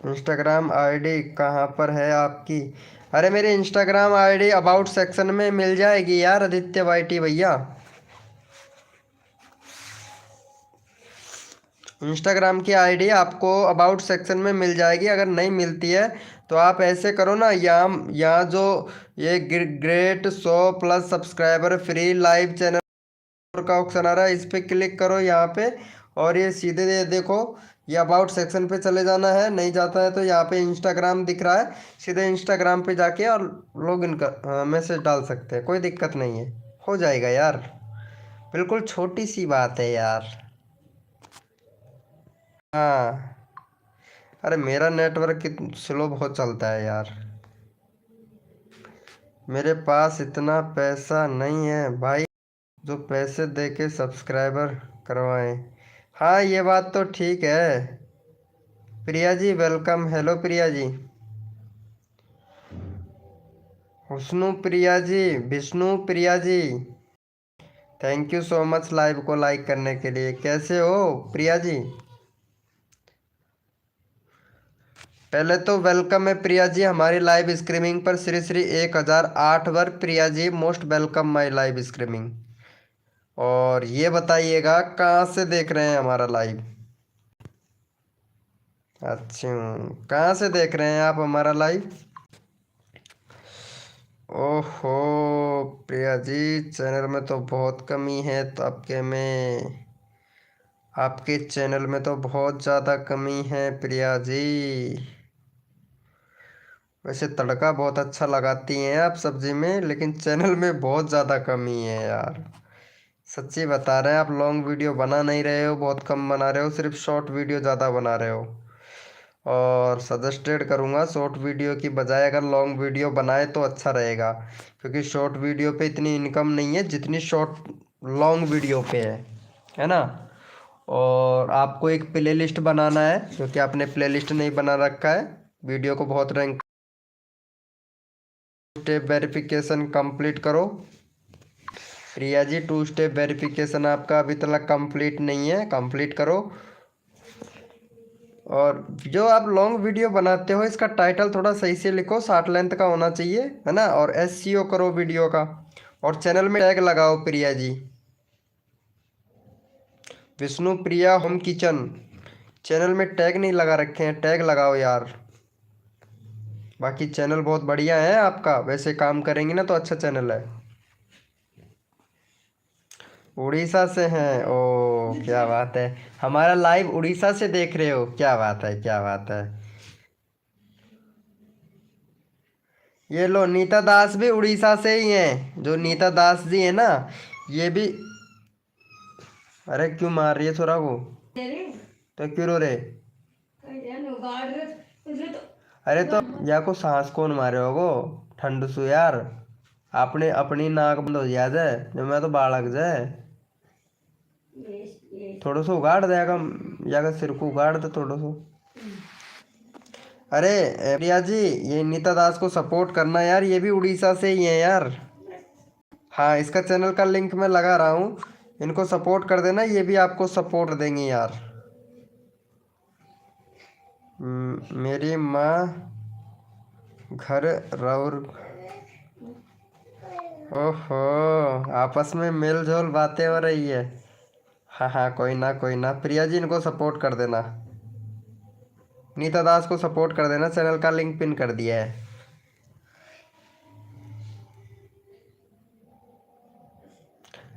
इंस्टाग्राम आईडी कहाँ पर है आपकी? अरे मेरी इंस्टाग्राम आईडी अबाउट सेक्शन में मिल जाएगी यार, आदित्य वाईटी भैया। इंस्टाग्राम की आईडी आपको अबाउट सेक्शन में मिल जाएगी। अगर नहीं मिलती है तो आप ऐसे करो ना, यहाँ यहाँ जो ये great 100+ subscriber free live channel का ऑप्शन आ रहा है, इस पे क्लिक करो यहाँ पे। और ये सीधे देखो, ये अबाउट सेक्शन पे चले जाना है। नहीं जाता है तो यहाँ पे इंस्टाग्राम दिख रहा है, सीधे इंस्टाग्राम पे जाके और लॉग इन कर मैसेज डाल सकते हैं, कोई दिक्कत नहीं है, हो जाएगा यार। बिल्कुल छोटी सी बात है यार। हाँ, अरे मेरा नेटवर्क स्लो बहुत चलता है यार। मेरे पास इतना पैसा नहीं है भाई जो पैसे दे के सब्सक्राइबर करवाएं। हाँ, ये बात तो ठीक है। Priya ji welcome. Hello Priya ji. Husnu Priya ji, Vishnu Priya ji, thank you so much live को लाइक करने के लिए। कैसे हो प्रिया जी? पहले तो वेलकम है प्रिया जी हमारी लाइव स्ट्रीमिंग पर। श्री श्री 1008 बार Priya ji, most welcome my live streaming. और ये बताइएगा कहाँ से देख रहे हैं हमारा लाइव? अच्छा, कहाँ से देख रहे हैं आप हमारा लाइव? ओहो प्रिया जी, चैनल में तो बहुत कमी है तो आपके चैनल में तो बहुत ज़्यादा कमी है प्रिया जी। वैसे तड़का बहुत अच्छा लगाती हैं आप सब्जी में, लेकिन चैनल में बहुत ज़्यादा कमी है यार। सच्ची बता रहे हैं, आप लॉन्ग वीडियो बना नहीं रहे हो, बहुत कम बना रहे हो, सिर्फ शॉर्ट वीडियो ज़्यादा बना रहे हो। और सजेस्टेड करूँगा शॉर्ट वीडियो की बजाय अगर लॉन्ग वीडियो बनाए तो अच्छा रहेगा, क्योंकि शॉर्ट वीडियो पे इतनी इनकम नहीं है जितनी शॉर्ट लॉन्ग वीडियो पे है ना। और आपको एक प्लेलिस्ट बनाना है, क्योंकि आपने प्लेलिस्ट नहीं बना रखा है। वीडियो को बहुत रैंक स्टेप वेरिफिकेशन कंप्लीट करो प्रिया जी। 2 स्टेप वेरिफिकेशन आपका अभी तक कंप्लीट नहीं है, कंप्लीट करो। और जो आप लॉन्ग वीडियो बनाते हो इसका टाइटल थोड़ा सही से लिखो, शॉर्ट लेंथ का होना चाहिए, है ना। और एसईओ करो वीडियो का। और चैनल में टैग लगाओ प्रिया जी, विष्णु प्रिया होम किचन। चैनल में टैग नहीं लगा रखे हैं, टैग लगाओ यार। बाकी चैनल बहुत बढ़िया है आपका, वैसे काम करेंगे ना तो अच्छा चैनल है। उड़ीसा से हैं? ओ क्या बात है, हमारा लाइव उड़ीसा से देख रहे हो, क्या बात है, क्या बात है। ये लो, नीता दास भी उड़ीसा से ही हैं, जो नीता दास जी है ना, ये भी। अरे क्यों मार रही है छोरा को? तो क्यों रो रहे? अरे तो या को सांस कौन मारे होगो ठंड सु यार। आपने अपनी नाक बंद हो जाए जो मैं तो बालक जाए। थोड़ा सा उगाड़ देगा, या सिर को उगाड़ दे थोड़ा सा। अरे प्रिया जी, ये नीता दास को सपोर्ट करना यार, ये भी उड़ीसा से ही है यार। हाँ, इसका चैनल का लिंक मैं लगा रहा हूँ, इनको सपोर्ट कर देना, ये भी आपको सपोर्ट देंगे यार। मेरी माँ घर रौर। ओहो, आपस में मेल जोल बातें हो रही है। हाँ हाँ, कोई ना कोई ना, प्रिया जी इनको सपोर्ट कर देना। नीता दास को सपोर्ट कर देना, चैनल का लिंक पिन कर दिया है।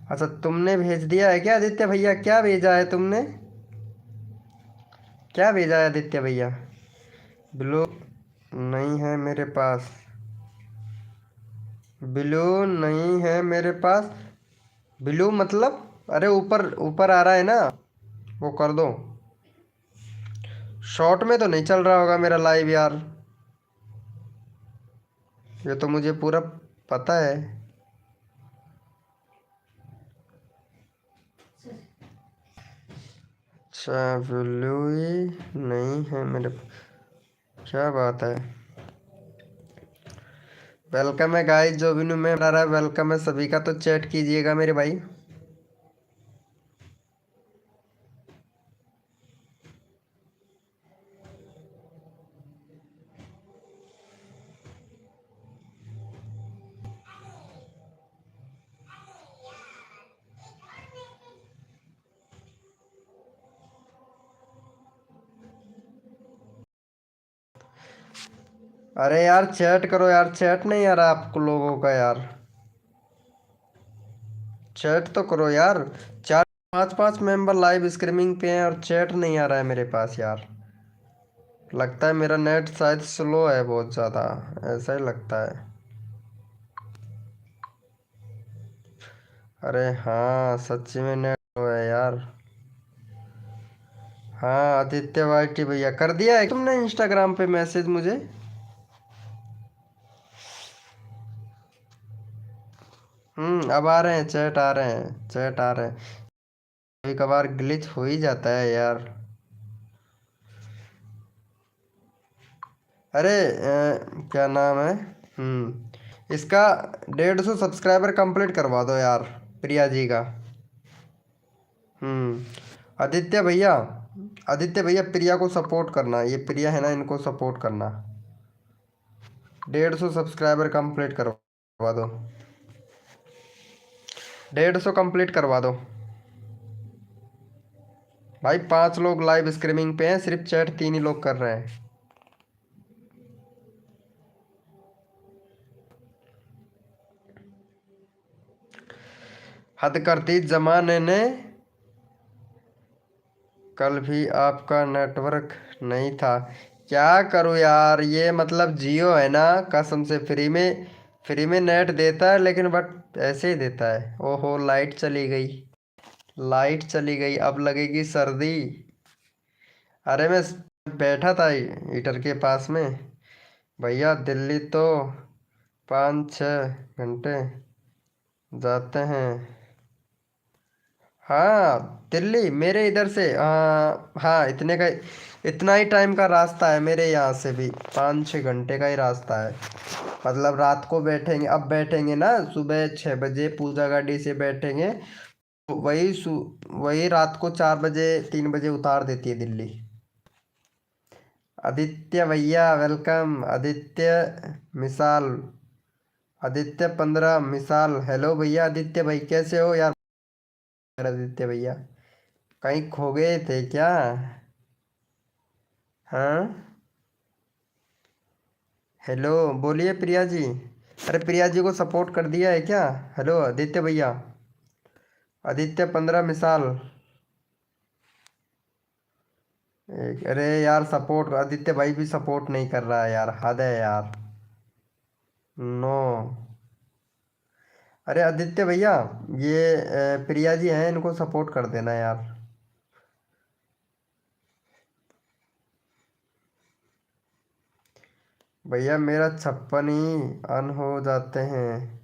अच्छा तुमने भेज दिया है क्या आदित्य भैया? क्या भेजा है तुमने? क्या भेजा है आदित्य भैया? ब्लू नहीं है मेरे पास, ब्लू नहीं है मेरे पास। ब्लू मतलब? अरे ऊपर ऊपर आ रहा है ना, वो कर दो। शॉर्ट में तो नहीं चल रहा होगा मेरा लाइव यार, ये तो मुझे पूरा पता है। अच्छा ब्लू ही नहीं है मेरे, क्या बात है। वेलकम है गाइस, जो भी न्यू में आ रहा है वेलकम है सभी का, तो चैट कीजिएगा मेरे भाई। अरे यार चैट करो यार, चैट नहीं आ रहा आप लोगों का यार, चैट तो करो यार। चार पांच पांच मेंबर लाइव स्ट्रीमिंग पे हैं और चैट नहीं आ रहा है मेरे पास यार। लगता है मेरा नेट शायद स्लो है बहुत ज़्यादा, ऐसा ही लगता है। अरे हाँ सच्ची में नेट स्लो है यार। हाँ आदित्य वाईटी भैया कर दिया है तुमने इंस्टाग्राम पे मैसेज मुझे? अब आ रहे हैं, चैट आ रहे हैं, चैट आ रहे हैं। कभी कभार ग्लिच हो ही जाता है यार। अरे क्या नाम है, इसका 150 सब्सक्राइबर कंप्लीट करवा दो यार, प्रिया जी का। आदित्य भैया, आदित्य भैया प्रिया को सपोर्ट करना, ये प्रिया है ना, इनको सपोर्ट करना। 150 सब्सक्राइबर कंप्लीट करवा दो, 150 कंप्लीट करवा दो भाई। 5 लोग लाइव स्ट्रीमिंग पे हैं, सिर्फ चैट 3 ही लोग कर रहे हैं। हद कर दी जमाने ने, कल भी आपका नेटवर्क नहीं था। क्या करूँ यार, ये मतलब जियो है ना, कसम से फ्री में नेट देता है लेकिन बट ऐसे ही देता है। ओहो लाइट चली गई, लाइट चली गई, अब लगेगी सर्दी। अरे मैं बैठा था हीटर के पास में भैया, दिल्ली तो 5-6 घंटे जाते हैं। हाँ दिल्ली मेरे इधर से हाँ इतना ही टाइम का रास्ता है मेरे यहाँ से भी, 5-6 घंटे का ही रास्ता है। मतलब रात को बैठेंगे, अब बैठेंगे ना सुबह 6 बजे पूजा गाड़ी से बैठेंगे, तो वही रात को 4 बजे 3 बजे उतार देती है दिल्ली। आदित्य भैया वेलकम, आदित्य मिसाल, आदित्य 15 मिसाल। हेलो भैया आदित्य भाई कैसे हो यार? आदित्य भैया कहीं खो गए थे क्या? हाँ हेलो बोलिए प्रिया जी। अरे प्रिया जी को सपोर्ट कर दिया है क्या? हेलो आदित्य भैया, आदित्य 15 मिसाल। अरे यार सपोर्ट, आदित्य भाई भी सपोर्ट नहीं कर रहा है यार, हद है यार। नो, अरे आदित्य भैया ये प्रिया जी हैं, इनको सपोर्ट कर देना यार। भैया मेरा 56 ही अन हो जाते हैं।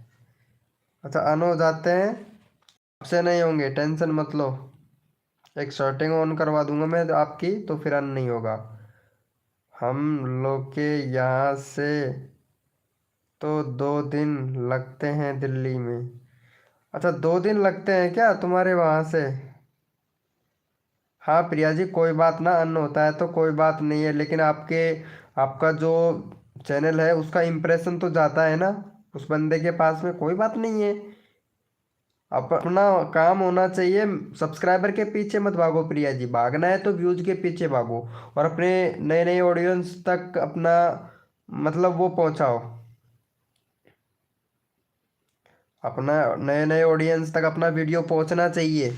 अच्छा अन हो जाते हैं, आपसे नहीं होंगे, टेंशन मत लो। एक शर्टिंग ऑन करवा दूंगा मैं आपकी, तो फिर अन नहीं होगा। हम लोग के यहाँ से तो 2 दिन लगते हैं दिल्ली में। अच्छा 2 दिन लगते हैं क्या तुम्हारे वहाँ से? हाँ प्रिया जी कोई बात ना, अन होता है तो कोई बात नहीं है, लेकिन आपका जो चैनल है उसका इम्प्रेशन तो जाता है ना उस बंदे के पास में, कोई बात नहीं है। अपना काम होना चाहिए। सब्सक्राइबर के पीछे मत भागो प्रिया जी, भागना है तो व्यूज के पीछे भागो और अपने नए नए ऑडियंस तक अपना मतलब वो पहुंचाओ, अपना नए नए ऑडियंस तक अपना वीडियो पहुंचना चाहिए।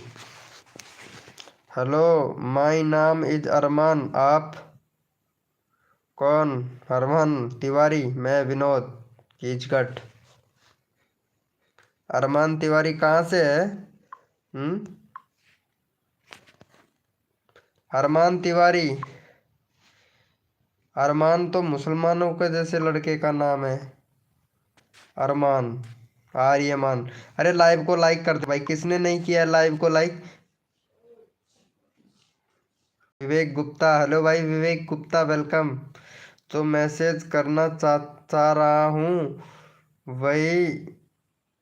हेलो, माय नाम इज अरमान, आप कौन? अरमान तिवारी, मैं विनोद कीचकट। अरमान तिवारी कहाँ से है? हम्म, अरमान तिवारी। अरमान तो मुसलमानों के जैसे लड़के का नाम है, अरमान, आर्यमान। अरे लाइव को लाइक कर दे भाई, किसने नहीं किया लाइव को लाइक? विवेक गुप्ता, हेलो भाई विवेक गुप्ता, वेलकम। तो मैसेज करना चाह रहा हूँ, वही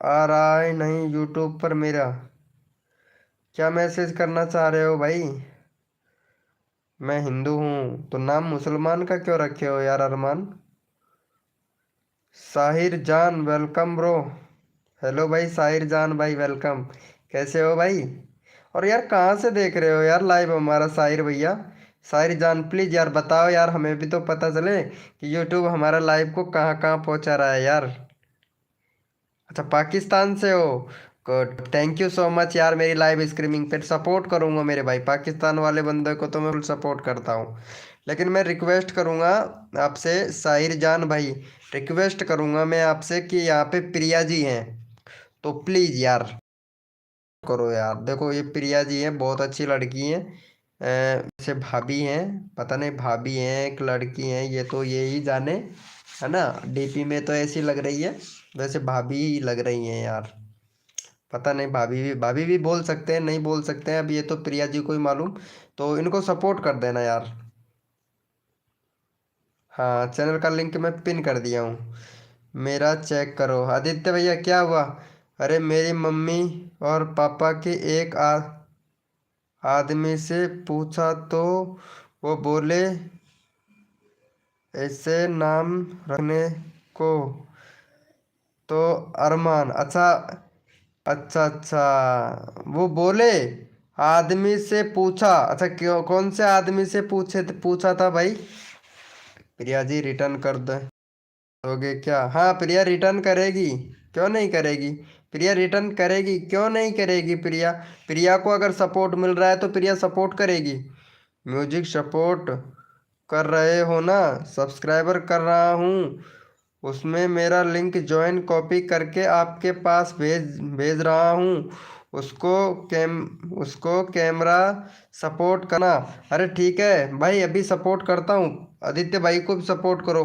आ रहा है नहीं यूट्यूब पर मेरा। क्या मैसेज करना चाह रहे हो भाई? मैं हिंदू हूँ, तो नाम मुसलमान का क्यों रखे हो यार अरमान? साहिर जान, वेलकम ब्रो। हेलो भाई साहिर जान भाई, वेलकम। कैसे हो भाई? और यार कहाँ से देख रहे हो यार लाइव हमारा साहिर भैया? साहिर जान प्लीज यार बताओ यार, हमें भी तो पता चले कि यूट्यूब हमारा लाइव को कहाँ कहाँ पहुँचा रहा है यार। अच्छा पाकिस्तान से हो, good, thank you so much यार। मेरी लाइव स्ट्रीमिंग पे सपोर्ट करूंगा मेरे भाई, पाकिस्तान वाले बंदे को तो मैं फुल सपोर्ट करता हूँ। लेकिन मैं रिक्वेस्ट करूंगा आपसे साहिर जान भाई, रिक्वेस्ट करूंगा मैं आपसे कि यहाँ पे प्रिया जी हैं, तो प्लीज़ यार करो यार। देखो ये प्रिया जी हैं, बहुत अच्छी लड़की हैं, जैसे भाभी हैं, पता नहीं भाभी हैं एक लड़की हैं, ये तो ये ही जाने, है ना? डीपी में तो ऐसी लग रही है, वैसे भाभी ही लग रही हैं यार। पता नहीं, भाभी भी बोल सकते हैं, नहीं बोल सकते हैं, अब ये तो प्रिया जी को ही मालूम। तो इनको सपोर्ट कर देना यार। हाँ चैनल का लिंक मैं पिन कर दिया हूँ, मेरा चेक करो। आदित्य भैया क्या हुआ? अरे मेरी मम्मी और पापा के एक आदमी से पूछा तो वो बोले ऐसे नाम रखने को, तो अरमान। अच्छा अच्छा अच्छा, वो बोले आदमी से पूछा, अच्छा क्यों, कौन से आदमी से पूछा था भाई? प्रिया जी रिटर्न कर दोगे क्या? हाँ प्रिया रिटर्न करेगी, क्यों नहीं करेगी? प्रिया रिटर्न करेगी, क्यों नहीं करेगी प्रिया? प्रिया को अगर सपोर्ट मिल रहा है तो प्रिया सपोर्ट करेगी। म्यूजिक सपोर्ट कर रहे हो ना? सब्सक्राइबर कर रहा हूँ, उसमें मेरा लिंक ज्वाइन कॉपी करके आपके पास भेज भेज रहा हूँ, उसको उसको कैमरा सपोर्ट करना। अरे ठीक है भाई, अभी सपोर्ट करता हूँ। आदित्य भाई को भी सपोर्ट करो,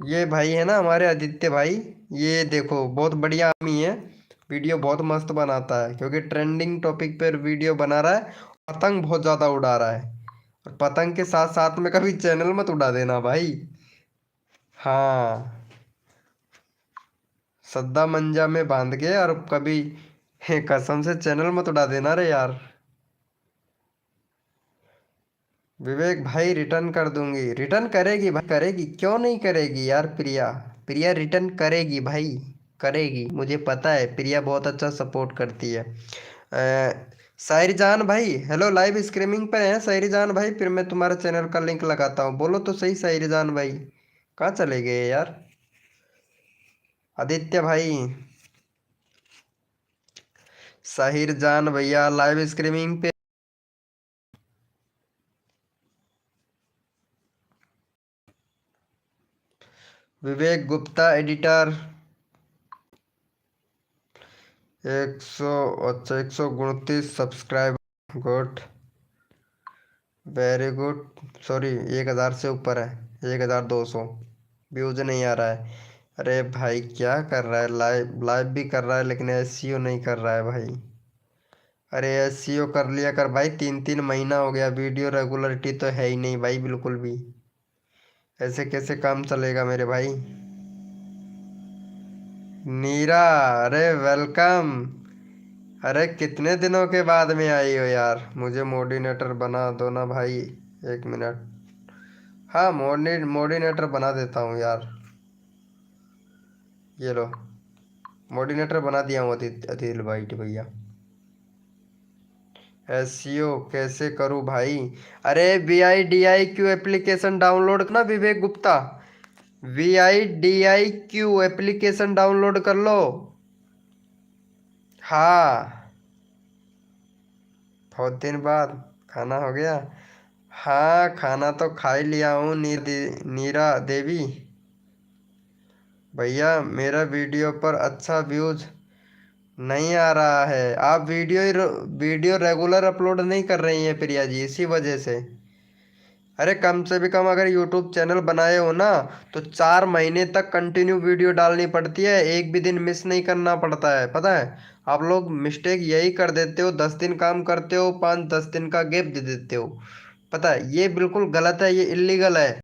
ये भाई है ना हमारे आदित्य भाई, ये देखो बहुत बढ़िया आदमी है, वीडियो बहुत मस्त बनाता है, क्योंकि ट्रेंडिंग टॉपिक पर वीडियो बना रहा है, पतंग बहुत ज़्यादा उड़ा रहा है। और पतंग के साथ साथ में कभी चैनल मत उड़ा देना भाई। हाँ, सद्दा मंजा में बांध के, और कभी कसम से चैनल मत उड़ा देना रे यार। विवेक भाई रिटर्न कर दूंगी, रिटर्न करेगी भाई, करेगी, क्यों नहीं करेगी यार प्रिया? प्रिया रिटर्न करेगी भाई, करेगी, मुझे पता है प्रिया बहुत अच्छा सपोर्ट करती है। साहिर जान भाई, हेलो, लाइव स्ट्रीमिंग पे हैं साहिर जान भाई? फिर मैं तुम्हारे चैनल का लिंक लगाता हूँ, बोलो तो सही साहिर जान भाई, कहाँ चले गए यार? आदित्य भाई, साहिर जान भैया लाइव स्ट्रीमिंग पे। विवेक गुप्ता एडिटर, 100, अच्छा 129 subscriber, good, very good. Sorry 1000 से ऊपर है, 1200 व्यूज नहीं आ रहा है। अरे भाई क्या कर रहा है, लाइव लाइव भी कर रहा है लेकिन एसईओ नहीं कर रहा है भाई। अरे एसईओ कर लिया कर भाई, 3 3 महीना हो गया, वीडियो रेगुलरिटी तो है ही नहीं भाई बिल्कुल भी, ऐसे कैसे काम चलेगा मेरे भाई? नीरा, अरे वेलकम। अरे कितने दिनों के बाद में आई हो यार, मुझे मोडिनेटर बना दो ना भाई, 1 मिनट। हाँ मोडिनेटर बना देता हूँ यार, ये लो। मोडिनेटर बना दिया हूँ अदिल भाई भैया। एसईओ कैसे करूँ भाई? अरे VIDIQ एप्लीकेशन डाउनलोड करना विवेक गुप्ता। VIDIQ एप्लीकेशन डाउनलोड कर लो। हाँ, बहुत दिन बाद खाना हो गया। हाँ, खाना तो खा ही लिया हूँ। नीरा देवी भैया, मेरा वीडियो पर अच्छा व्यूज नहीं आ रहा है। आप वीडियो रेगुलर अपलोड नहीं कर रही हैं प्रिया जी, इसी वजह से। अरे कम से भी कम अगर यूट्यूब चैनल बनाए हो ना, तो 4 महीने तक कंटिन्यू वीडियो डालनी पड़ती है, एक भी दिन मिस नहीं करना पड़ता है, पता है? आप लोग मिस्टेक यही कर देते हो, 10 दिन काम करते हो, 5-10 दिन का गैप दे देते हो। पता है, ये बिल्कुल गलत है, ये इलीगल है।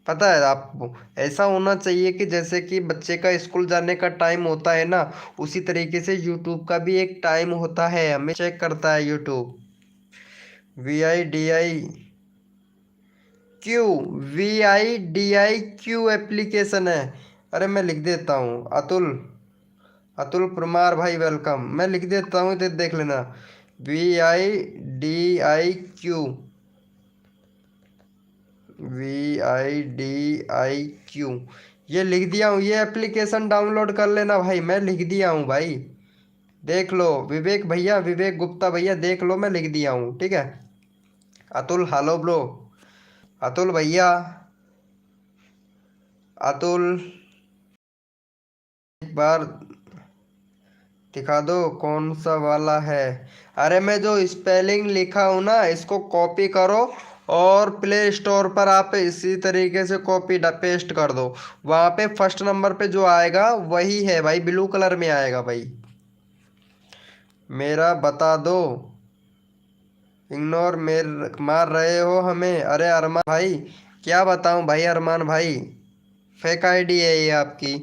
पता है आपको, ऐसा होना चाहिए कि जैसे कि बच्चे का स्कूल जाने का टाइम होता है ना, उसी तरीके से यूट्यूब का भी एक टाइम होता है, हमें चेक करता है यूट्यूब। VIDIQ, VIDIQ एप्लीकेशन है। अरे मैं लिख देता हूँ, अतुल, अतुल परमार भाई वेलकम, मैं लिख देता हूँ, इधर देख लेना। VIDIQ, VIDIQ, ये लिख दिया हूँ, ये एप्लीकेशन डाउनलोड कर लेना भाई, मैं लिख दिया हूँ भाई। देख लो विवेक भैया, विवेक गुप्ता भैया, देख लो मैं लिख दिया हूँ, ठीक है? अतुल हेलो ब्रो, अतुल भैया, अतुल एक बार दिखा दो कौन सा वाला है। अरे मैं जो स्पेलिंग लिखा हूँ ना, इसको कॉपी करो और प्ले स्टोर पर आप इसी तरीके से कॉपी पेस्ट कर दो। वहाँ पे फर्स्ट नंबर पे जो आएगा वही है भाई, ब्लू कलर में आएगा भाई। मेरा बता दो, इग्नोर मार रहे हो हमें। अरे अरमान भाई, क्या बताऊं भाई अरमान भाई, फेक आईडी है ये आपकी,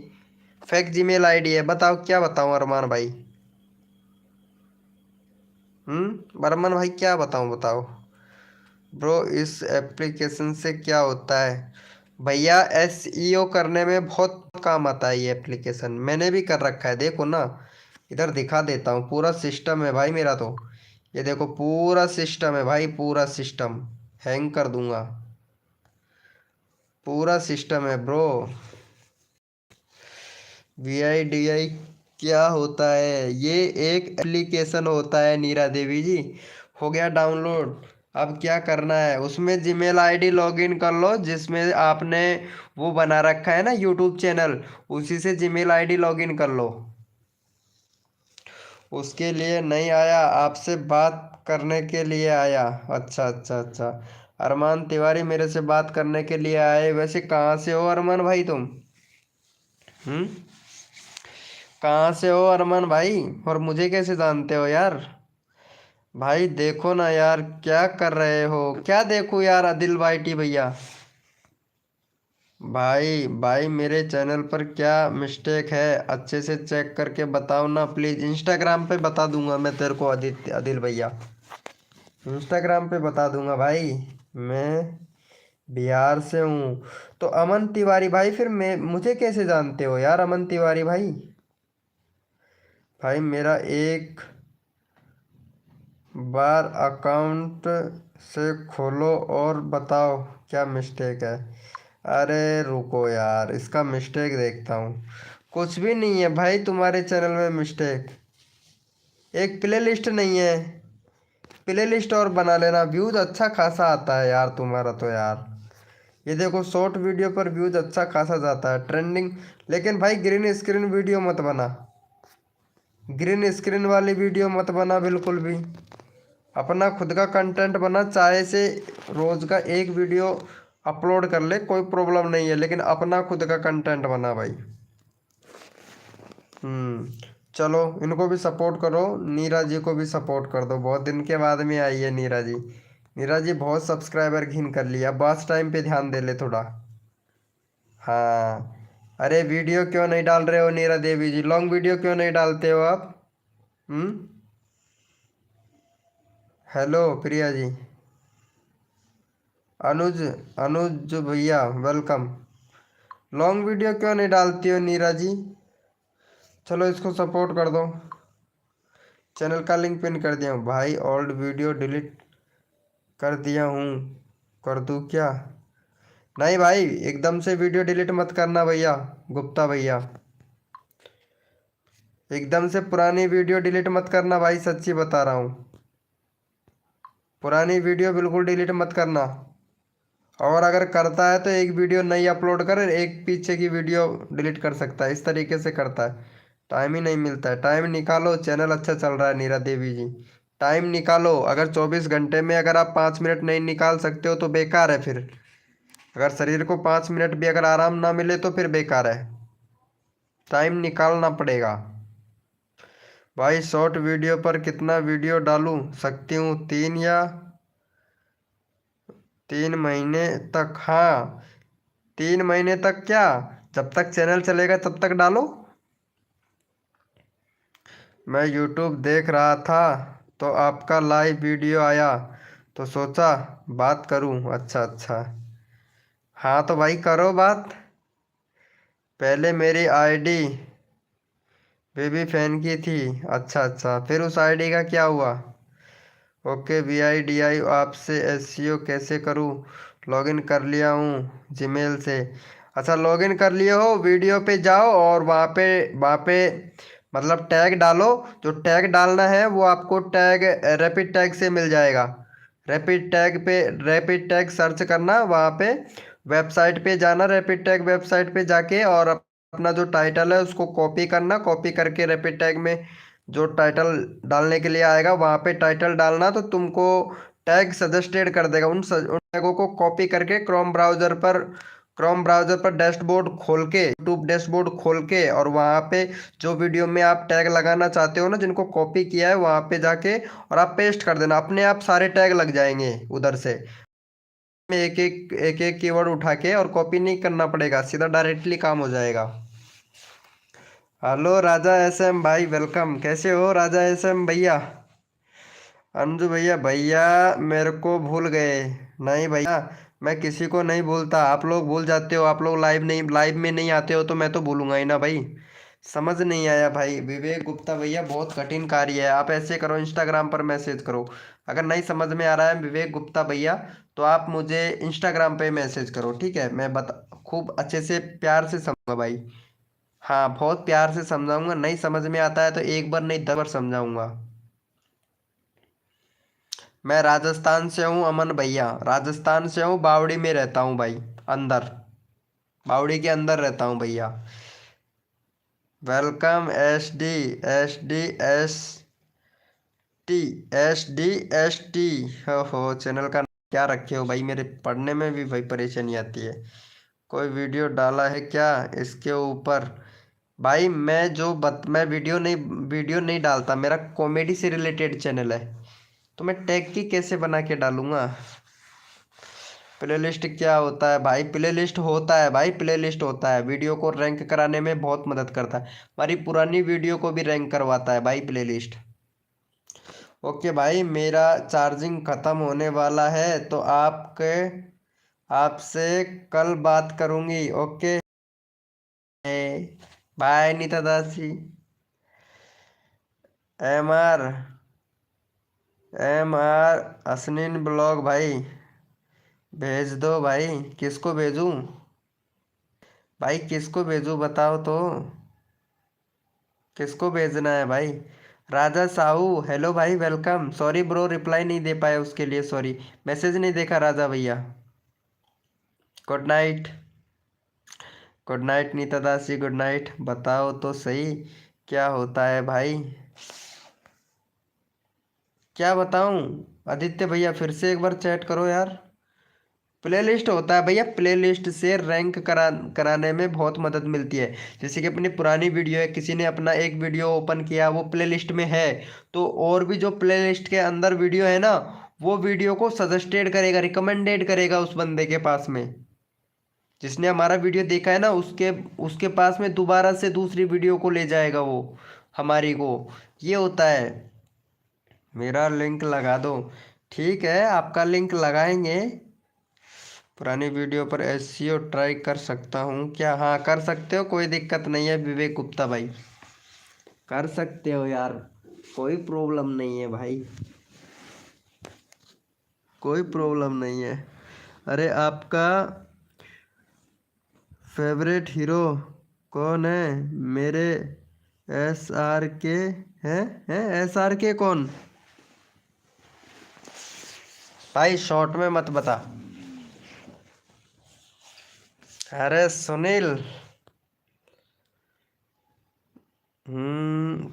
फेक जीमेल आईडी है। बताओ क्या बताऊं अरमान भाई? अरमान भाई क्या बताऊं, बताओ ब्रो, इस एप्लीकेशन से क्या होता है? भैया SEO करने में बहुत काम आता है ये एप्लीकेशन, मैंने भी कर रखा है, देखो ना, इधर दिखा देता हूँ, पूरा सिस्टम है भाई मेरा तो। ये देखो पूरा सिस्टम है भाई, पूरा सिस्टम, हैंग कर दूंगा, पूरा सिस्टम है ब्रो। VIDI क्या होता है? ये एक एप्लीकेशन होता है नीरा देवी जी। हो गया डाउनलोड। अब क्या करना है, उसमें जीमेल आईडी लॉगिन कर लो जिसमें आपने वो बना रखा है ना यूट्यूब चैनल, उसी से जीमेल आईडी लॉगिन कर लो। उसके लिए नहीं आया, आपसे बात करने के लिए आया। अच्छा अच्छा अच्छा, अरमान तिवारी मेरे से बात करने के लिए आए। वैसे कहाँ से हो अरमान भाई तुम? हम्म, कहाँ से हो अरमान भाई, और मुझे कैसे जानते हो यार? भाई देखो ना यार, क्या कर रहे हो? क्या देखो यार आदिल भाई टी भैया, भाई भाई मेरे चैनल पर क्या मिस्टेक है, अच्छे से चेक करके बताओ ना प्लीज। इंस्टाग्राम पे बता दूंगा मैं तेरे को, आदिल भैया, इंस्टाग्राम पे बता दूंगा भाई। मैं बिहार से हूँ। तो अमन तिवारी भाई, फिर मैं मुझे कैसे जानते हो यार अमन तिवारी भाई? भाई मेरा एक बार अकाउंट से खोलो और बताओ क्या मिस्टेक है। अरे रुको यार, इसका मिस्टेक देखता हूँ। कुछ भी नहीं है भाई तुम्हारे चैनल में मिस्टेक, एक प्ले लिस्ट नहीं है, प्ले लिस्ट और बना लेना, व्यूज अच्छा खासा आता है यार तुम्हारा तो यार। ये देखो शॉर्ट वीडियो पर व्यूज अच्छा खासा जाता है, ट्रेंडिंग। लेकिन भाई ग्रीन स्क्रीन वीडियो मत बना, ग्रीन स्क्रीन वाली वीडियो मत बना बिल्कुल भी। अपना खुद का कंटेंट बना, चाहे से रोज का एक वीडियो अपलोड कर ले, कोई प्रॉब्लम नहीं है, लेकिन अपना खुद का कंटेंट बना भाई। चलो इनको भी सपोर्ट करो, नीरा जी को भी सपोर्ट कर दो, बहुत दिन के बाद में आई है नीरा जी। नीरा जी बहुत सब्सक्राइबर घिन कर लिया, बस टाइम पे ध्यान दे ले थोड़ा। हाँ, अरे वीडियो क्यों नहीं डाल रहे हो नीरा देवी जी, लॉन्ग वीडियो क्यों नहीं डालते हो आप? हम्म, हेलो प्रिया जी, अनुज, अनुज भैया वेलकम। लॉन्ग वीडियो क्यों नहीं डालती हो नीरा जी? चलो इसको सपोर्ट कर दो। चैनल का लिंक पिन कर दिया हूँ भाई। ओल्ड वीडियो डिलीट कर दिया हूँ, कर दूँ क्या? नहीं भाई, एकदम से वीडियो डिलीट मत करना भैया, गुप्ता भैया। एकदम से पुरानी वीडियो डिलीट मत करना भाई, सच्ची बता रहा हूँ। पुरानी वीडियो बिल्कुल डिलीट मत करना। और अगर करता है तो एक वीडियो नई अपलोड कर, एक पीछे की वीडियो डिलीट कर सकता है, इस तरीके से करता है। टाइम ही नहीं मिलता है। टाइम निकालो, चैनल अच्छा चल रहा है नीरा देवी जी। टाइम निकालो। अगर 24 घंटे में अगर आप 5 मिनट नहीं निकाल सकते हो तो बेकार है फिर। अगर शरीर को 5 मिनट भी अगर आराम ना मिले तो फिर बेकार है। टाइम निकालना पड़ेगा भाई। शॉर्ट वीडियो पर कितना वीडियो डालूं सकती हूँ? 3 महीने तक? हाँ, 3 महीने तक क्या, जब तक चैनल चलेगा तब तक डालो। मैं यूट्यूब देख रहा था तो आपका लाइव वीडियो आया तो सोचा बात करूं। अच्छा अच्छा, हाँ तो भाई करो बात। पहले मेरी आईडी बेबी फैन की थी। अच्छा अच्छा, फिर उस आईडी का क्या हुआ? ओके VIDI, आपसे SEO कैसे करूँ? लॉगिन कर लिया हूँ जीमेल से। अच्छा, लॉगिन कर लिए हो, वीडियो पे जाओ और वहाँ पे मतलब टैग डालो। जो टैग डालना है वो आपको टैग रैपिड टैग से मिल जाएगा। रैपिड टैग सर्च करना वहाँ पे, वेबसाइट पे जाना, रैपिड टैग वेबसाइट पे जाके और अपना जो टाइटल है उसको कॉपी करना। कॉपी करके रैपिड टैग में जो टाइटल डालने के लिए आएगा वहाँ पे टाइटल डालना, तो तुमको टैग सजेस्टेड कर देगा। उन टैगों को कॉपी करके क्रोम ब्राउज़र पर डैशबोर्ड खोल के, यूट्यूब डैशबोर्ड खोल के, और वहाँ पे जो वीडियो में आप टैग लगाना चाहते हो ना, जिनको कॉपी किया है, वहाँ पे जाके और आप पेस्ट कर देना। अपने आप सारे टैग लग जाएंगे उधर से। में एक एक कीवर्ड उठा के और कॉपी नहीं करना पड़ेगा, सीधा डायरेक्टली काम हो जाएगा। हेलो राजा SM भाई, वेलकम। कैसे हो राजा SM भैया? अंजू भैया, भैया मेरे को भूल गए? नहीं भैया, मैं किसी को नहीं भूलता। आप लोग भूल जाते हो। आप लोग लाइव में नहीं आते हो तो मैं तो भूलूंगा ही ना भाई। समझ नहीं आया भाई। विवेक गुप्ता भैया, बहुत कठिन कार्य है। आप ऐसे करो, इंस्टाग्राम पर मैसेज करो। अगर नहीं समझ में आ रहा है विवेक गुप्ता भैया, तो आप मुझे इंस्टाग्राम पे मैसेज करो, ठीक है? मैं बता खूब अच्छे से प्यार से समझूंगा भाई। हाँ, बहुत प्यार से समझाऊंगा। नहीं समझ में आता है तो एक बार नहीं 10 बार समझाऊंगा। मैं राजस्थान से हूँ अमन भैया, राजस्थान से हूँ, बावड़ी में रहता हूँ भाई। अंदर, बावड़ी के अंदर रहता हूँ भैया। Welcome T SD ST। हो चैनल का क्या रखे हो भाई? मेरे पढ़ने में भी भाई परेशानी आती है। कोई वीडियो डाला है क्या इसके ऊपर? भाई मैं वीडियो नहीं डालता। मेरा कॉमेडी से रिलेटेड चैनल है, तो मैं टैग की कैसे बना के डालूंगा? प्लेलिस्ट क्या होता है भाई? प्लेलिस्ट होता है भाई, प्लेलिस्ट होता है। वीडियो को रैंक कराने में बहुत मदद करता है। हमारी पुरानी वीडियो को भी रैंक करवाता है भाई प्लेलिस्ट। ओके भाई, मेरा चार्जिंग खत्म होने वाला है तो आपसे कल बात करूंगी। ओके बाय नीता दासी। MR MR असनिन ब्लॉग भाई, भेज दो भाई। किसको भेजूं भाई? किसको भेजूं बताओ तो, किसको भेजना है भाई? राजा साहू, हेलो भाई, वेलकम। सॉरी ब्रो, रिप्लाई नहीं दे पाया उसके लिए सॉरी। मैसेज नहीं देखा राजा भैया। Good night. Good night Neeta Dasi, good night. बताओ तो सही क्या होता है भाई? क्या बताऊं? आदित्य भैया फिर से एक बार चैट करो यार। प्लेलिस्ट होता है भैया, प्लेलिस्ट से रैंक कराने में बहुत मदद मिलती है। जैसे कि अपनी पुरानी वीडियो है, किसी ने अपना एक वीडियो ओपन किया, वो प्लेलिस्ट में है, तो और भी जो प्लेलिस्ट के अंदर वीडियो है ना, वो वीडियो को सजेस्टेड करेगा, रिकमेंडेड करेगा उस बंदे के पास में। जिसने हमारा वीडियो देखा है ना, उसके उसके पास में दोबारा से दूसरी वीडियो को ले जाएगा वो, हमारी को। ये होता है। मेरा लिंक लगा दो। ठीक है, आपका लिंक लगाएंगे। पुरानी वीडियो पर SEO ट्राई कर सकता हूँ क्या? हाँ कर सकते हो, कोई दिक्कत नहीं है विवेक गुप्ता भाई। कर सकते हो यार, कोई प्रॉब्लम नहीं है भाई, कोई प्रॉब्लम नहीं है। अरे आपका फेवरेट हीरो कौन है? मेरे SRK है SRK कौन? भाई शॉर्ट में मत बता। अरे सुनील,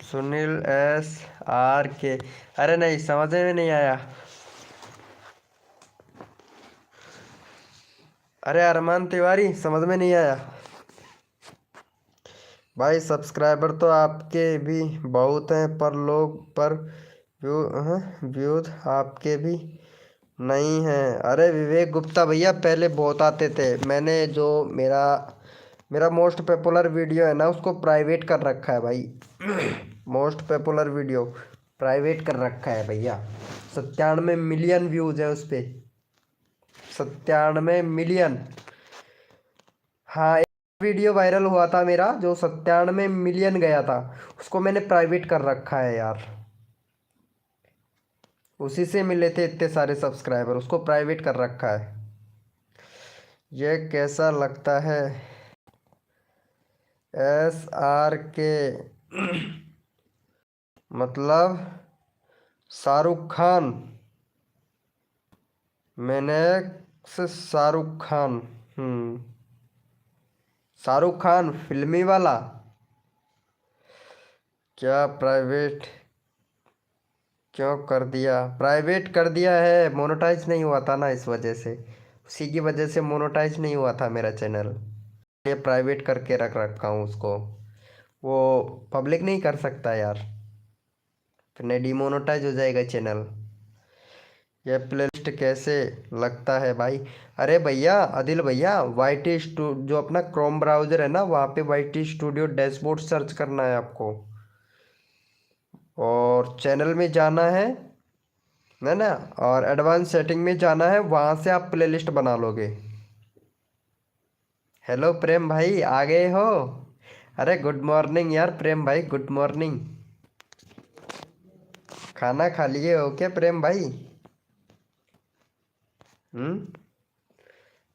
सुनील SRK। अरे नहीं, समझ में नहीं आया। अरे अरमान तिवारी, समझ में नहीं आया भाई। सब्सक्राइबर तो आपके भी बहुत हैं, पर लोग पर व्यूज आपके भी नहीं हैं। अरे विवेक गुप्ता भैया, पहले बहुत आते थे। मैंने जो मेरा मेरा मोस्ट पॉपुलर वीडियो है ना, उसको प्राइवेट कर रखा है भाई। मोस्ट पॉपुलर वीडियो प्राइवेट कर रखा है भैया। 97 मिलियन व्यूज है उस पे, 97 मिलियन। हाँ, एक वीडियो वायरल हुआ था मेरा जो 97 मिलियन गया था, उसको मैंने प्राइवेट कर रखा है यार। उसी से मिले थे इतने सारे सब्सक्राइबर, उसको प्राइवेट कर रखा है। ये कैसा लगता है SRK? मतलब शाहरुख खान। मैंने शाहरुख खान। शाहरुख खान फिल्मी वाला। क्या प्राइवेट क्यों कर दिया? प्राइवेट कर दिया है, मोनेटाइज नहीं हुआ था ना, इस वजह से, उसी की वजह से मोनेटाइज नहीं हुआ था मेरा चैनल। ये प्राइवेट करके रख रखा हूँ उसको, वो पब्लिक नहीं कर सकता यार, फिर नहीं डिमोनेटाइज हो जाएगा चैनल। ये प्लेलिस्ट कैसे लगता है भाई? अरे भैया आदिल भैया, जो अपना क्रोम ब्राउज़र है ना, वहाँ पे YT स्टूडियो डैशबोर्ड सर्च करना है आपको, और चैनल में जाना है ना, और एडवांस सेटिंग में जाना है, वहाँ से आप प्लेलिस्ट बना लोगे। हेलो प्रेम भाई, आ गए हो? अरे गुड मॉर्निंग यार प्रेम भाई, गुड मॉर्निंग। खाना खा लिए हो क्या प्रेम भाई?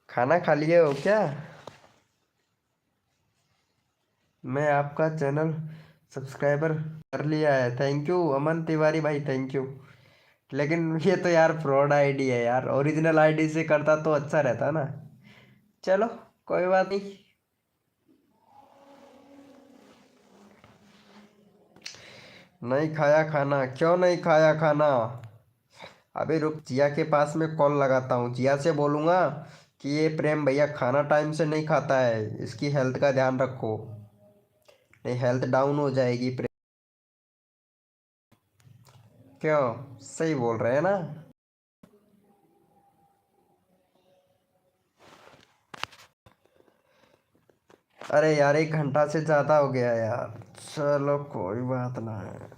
खाना खा लिए हो क्या? मैं आपका चैनल सब्सक्राइबर कर लिया है। थैंक यू अमन तिवारी भाई, थैंक यू। लेकिन ये तो यार फ्रॉड आईडी है यार, ओरिजिनल आईडी से करता तो अच्छा रहता ना। चलो कोई बात नहीं। नहीं खाया खाना? क्यों नहीं खाया खाना? अभी रुक, जिया के पास में कॉल लगाता हूँ, जिया से बोलूँगा कि ये प्रेम भैया खाना टाइम से नहीं खाता है, इसकी हेल्थ का ध्यान रखो, नहीं हेल्थ डाउन हो जाएगी प्रेम। क्यों, सही बोल रहे हैं ना? अरे यार 1 घंटा से ज़्यादा हो गया यार। चलो कोई बात ना है।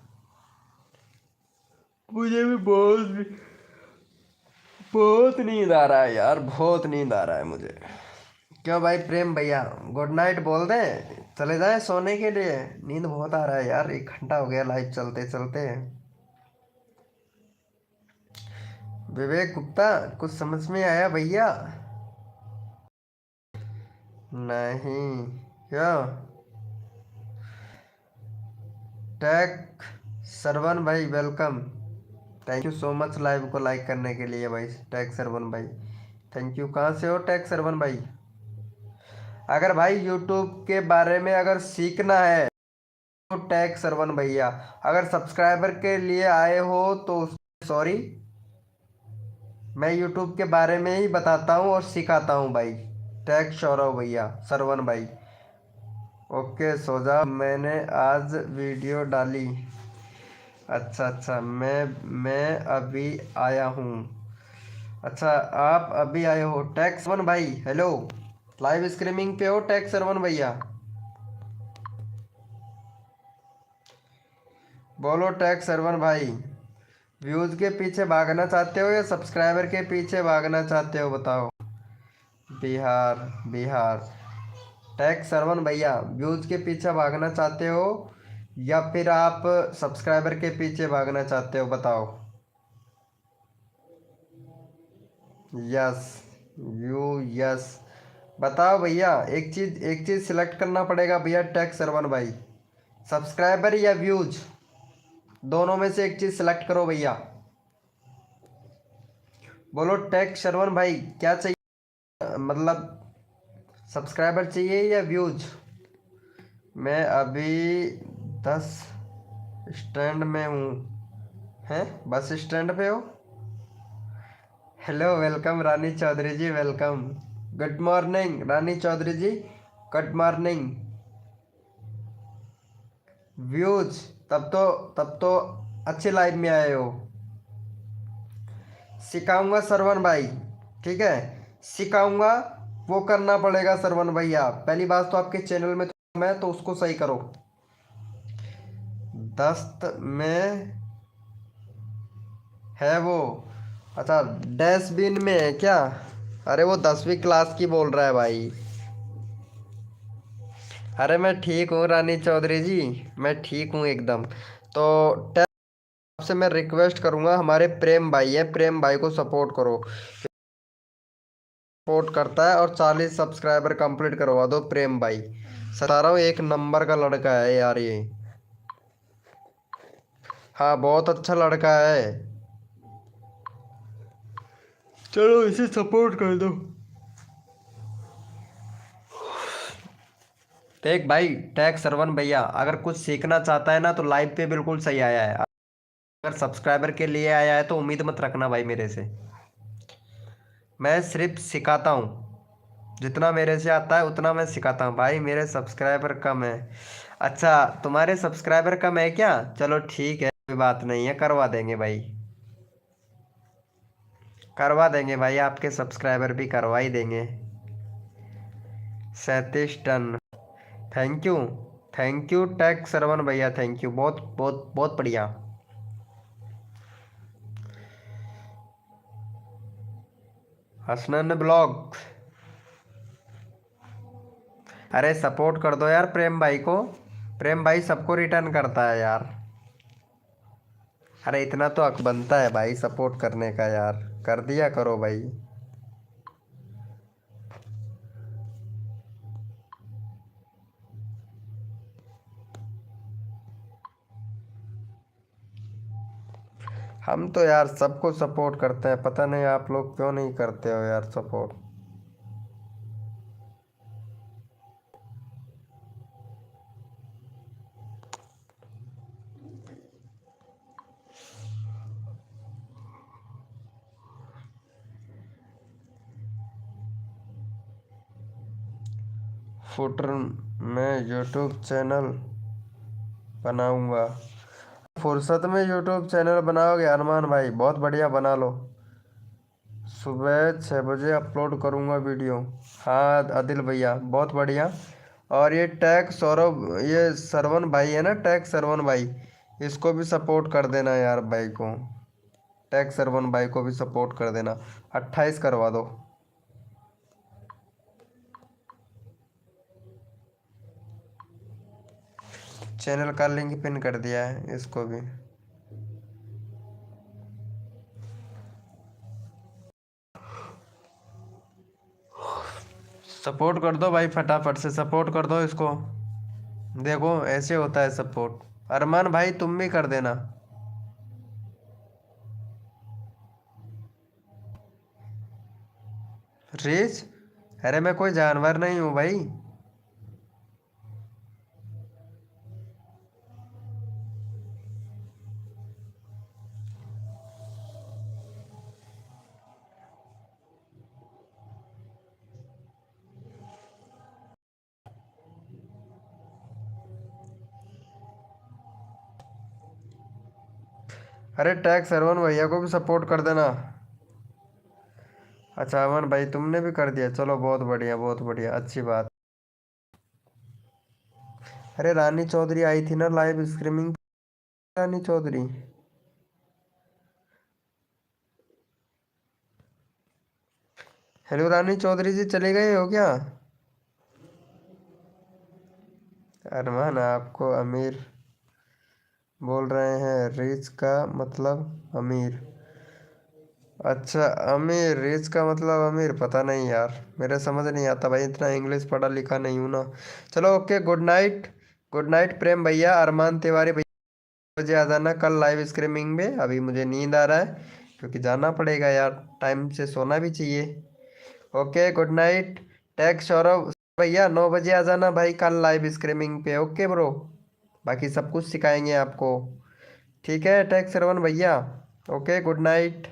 मुझे भी बहुत नींद आ रहा है यार, बहुत नींद आ रहा है मुझे। क्यों भाई प्रेम भैया, गुड नाइट बोल दें, चले जाएं सोने के लिए? नींद बहुत आ रहा है यार, 1 घंटा हो गया लाइव चलते चलते। विवेक गुप्ता, कुछ समझ में आया भैया? नहीं। क्यों? टैक सरवन भाई welcome, thank you so much live को लाइक करने के लिए भाई। टैग सरवन भाई थैंक यू। कहाँ से हो टैग सरवन भाई? अगर भाई यूट्यूब के बारे में अगर सीखना है तो टैग सरवन भैया, अगर सब्सक्राइबर के लिए आए हो तो सॉरी, मैं यूट्यूब के बारे में ही बताता हूँ और सिखाता हूँ भाई। टैग सौरव भैया, सरवन भाई। ओके सो जा, मैंने आज वीडियो डाली। अच्छा अच्छा, मैं अभी आया हूँ। अच्छा आप अभी आए हो? टैक्स वन भाई हेलो, लाइव स्ट्रीमिंग पे हो टैक्स सरवन भैया? बोलो टैक्स सरवन भाई, व्यूज के पीछे भागना चाहते हो या सब्सक्राइबर के पीछे भागना चाहते हो बताओ? बिहार, बिहार। टैक्स सरवन भैया, व्यूज के पीछे भागना चाहते हो या फिर आप सब्सक्राइबर के पीछे भागना चाहते हो, बताओ। यस, यू, यस, बताओ भैया। एक चीज सिलेक्ट करना पड़ेगा भैया, टैक्स सरवन भाई। सब्सक्राइबर या व्यूज, दोनों में से एक चीज सिलेक्ट करो भैया। बोलो टैक्स सरवन भाई, क्या चाहिए? मतलब सब्सक्राइबर चाहिए या व्यूज? मैं अभी 10 स्टैंड में हूँ। हैं, बस स्टैंड पे हो? हेलो, वेलकम रानी चौधरी जी, वेलकम। गुड मॉर्निंग रानी चौधरी जी, गुड मॉर्निंग। व्यूज, तब तो अच्छे लाइव में आए हो। सिखाऊंगा सरवन भाई, ठीक है, सिखाऊंगा। वो करना पड़ेगा सरवन भैया। पहली बात तो आपके चैनल में तो मैं तो उसको सही करो। दस्त में है वो? अच्छा, डस्टबिन में है क्या? अरे वो 10वीं क्लास की बोल रहा है भाई। अरे मैं ठीक हूँ रानी चौधरी जी, मैं ठीक हूँ एकदम। तो आपसे मैं रिक्वेस्ट करूंगा, हमारे प्रेम भाई है, प्रेम भाई को सपोर्ट करो। सपोर्ट करता है, और 40 सब्सक्राइबर कंप्लीट करवा दो प्रेम भाई। बता रहा हूँ, एक नंबर का लड़का है यार ये। हाँ, बहुत अच्छा लड़का है। चलो इसे सपोर्ट कर दो। देख भाई, टैक्स सरवन भैया अगर कुछ सीखना चाहता है ना तो लाइव पे बिल्कुल सही आया है। अगर सब्सक्राइबर के लिए आया है तो उम्मीद मत रखना भाई मेरे से। मैं सिर्फ सिखाता हूँ, जितना मेरे से आता है उतना मैं सिखाता हूँ भाई। मेरे सब्सक्राइबर कम है? अच्छा, तुम्हारे सब्सक्राइबर कम है क्या? चलो ठीक है, कोई बात नहीं है, करवा देंगे भाई, करवा देंगे भाई, आपके सब्सक्राइबर भी करवा ही देंगे। 37 ton, thank you. Thank you thanks Sarvan भैया, थैंक यू, बहुत बहुत बहुत बढ़िया। हसनन ब्लॉग, अरे सपोर्ट कर दो यार प्रेम भाई को। प्रेम भाई सबको रिटर्न करता है यार। अरे इतना तो हक बनता है भाई सपोर्ट करने का यार, कर दिया करो भाई। हम तो यार सबको सपोर्ट करते हैं, पता नहीं आप लोग क्यों नहीं करते हो यार सपोर्ट। फुटर में यूट्यूब चैनल बनाऊंगा। फुर्सत में यूट्यूब चैनल बनाओगे अरमान भाई, बहुत बढ़िया, बना लो। सुबह 6 बजे अपलोड करूंगा वीडियो। हाँ आदिल भैया, बहुत बढ़िया। और ये टैग सौरभ, ये सरवन भाई है ना, टैग सरवन भाई, इसको भी सपोर्ट कर देना यार भाई को। टैग सरवन भाई को भी सपोर्ट कर देना, 28 करवा दो। चैनल का लिंक पिन कर दिया है, इसको भी सपोर्ट कर दो भाई, फटाफट से सपोर्ट कर दो इसको। देखो ऐसे होता है सपोर्ट। अरमान भाई तुम भी कर देना। रीच, अरे मैं कोई जानवर नहीं हूँ भाई। अरे टैग सरवन भैया को भी सपोर्ट कर देना। अच्छा अमन भाई तुमने भी कर दिया, चलो बहुत बढ़िया, बहुत बढ़िया, अच्छी बात। अरे रानी चौधरी आई थी ना लाइव स्ट्रीमिंग, रानी चौधरी। हेलो रानी चौधरी जी, चले गए हो क्या? अरमान आपको अमीर बोल रहे हैं रिच का मतलब अमीर। अच्छा, अमीर, रिच का मतलब अमीर, पता नहीं यार, मेरे समझ नहीं आता भाई, इतना इंग्लिश पढ़ा लिखा नहीं हूं ना। चलो okay, good night. Good night Prem भैया, अरमान तिवारी भैया, मुझे आ जाना कल लाइव स्ट्रीमिंग में। अभी मुझे नींद आ रहा है क्योंकि जाना पड़ेगा यार, टाइम से सोना भी चाहिए। Okay good night. Tag Saurabh भैया, 9 बजे आ जाना भाई कल लाइव स्ट्रीमिंग पे। ओके ब्रो, बाकी सब कुछ सिखाएंगे आपको। ठीक है टैग श्रवण भैया। Okay good night.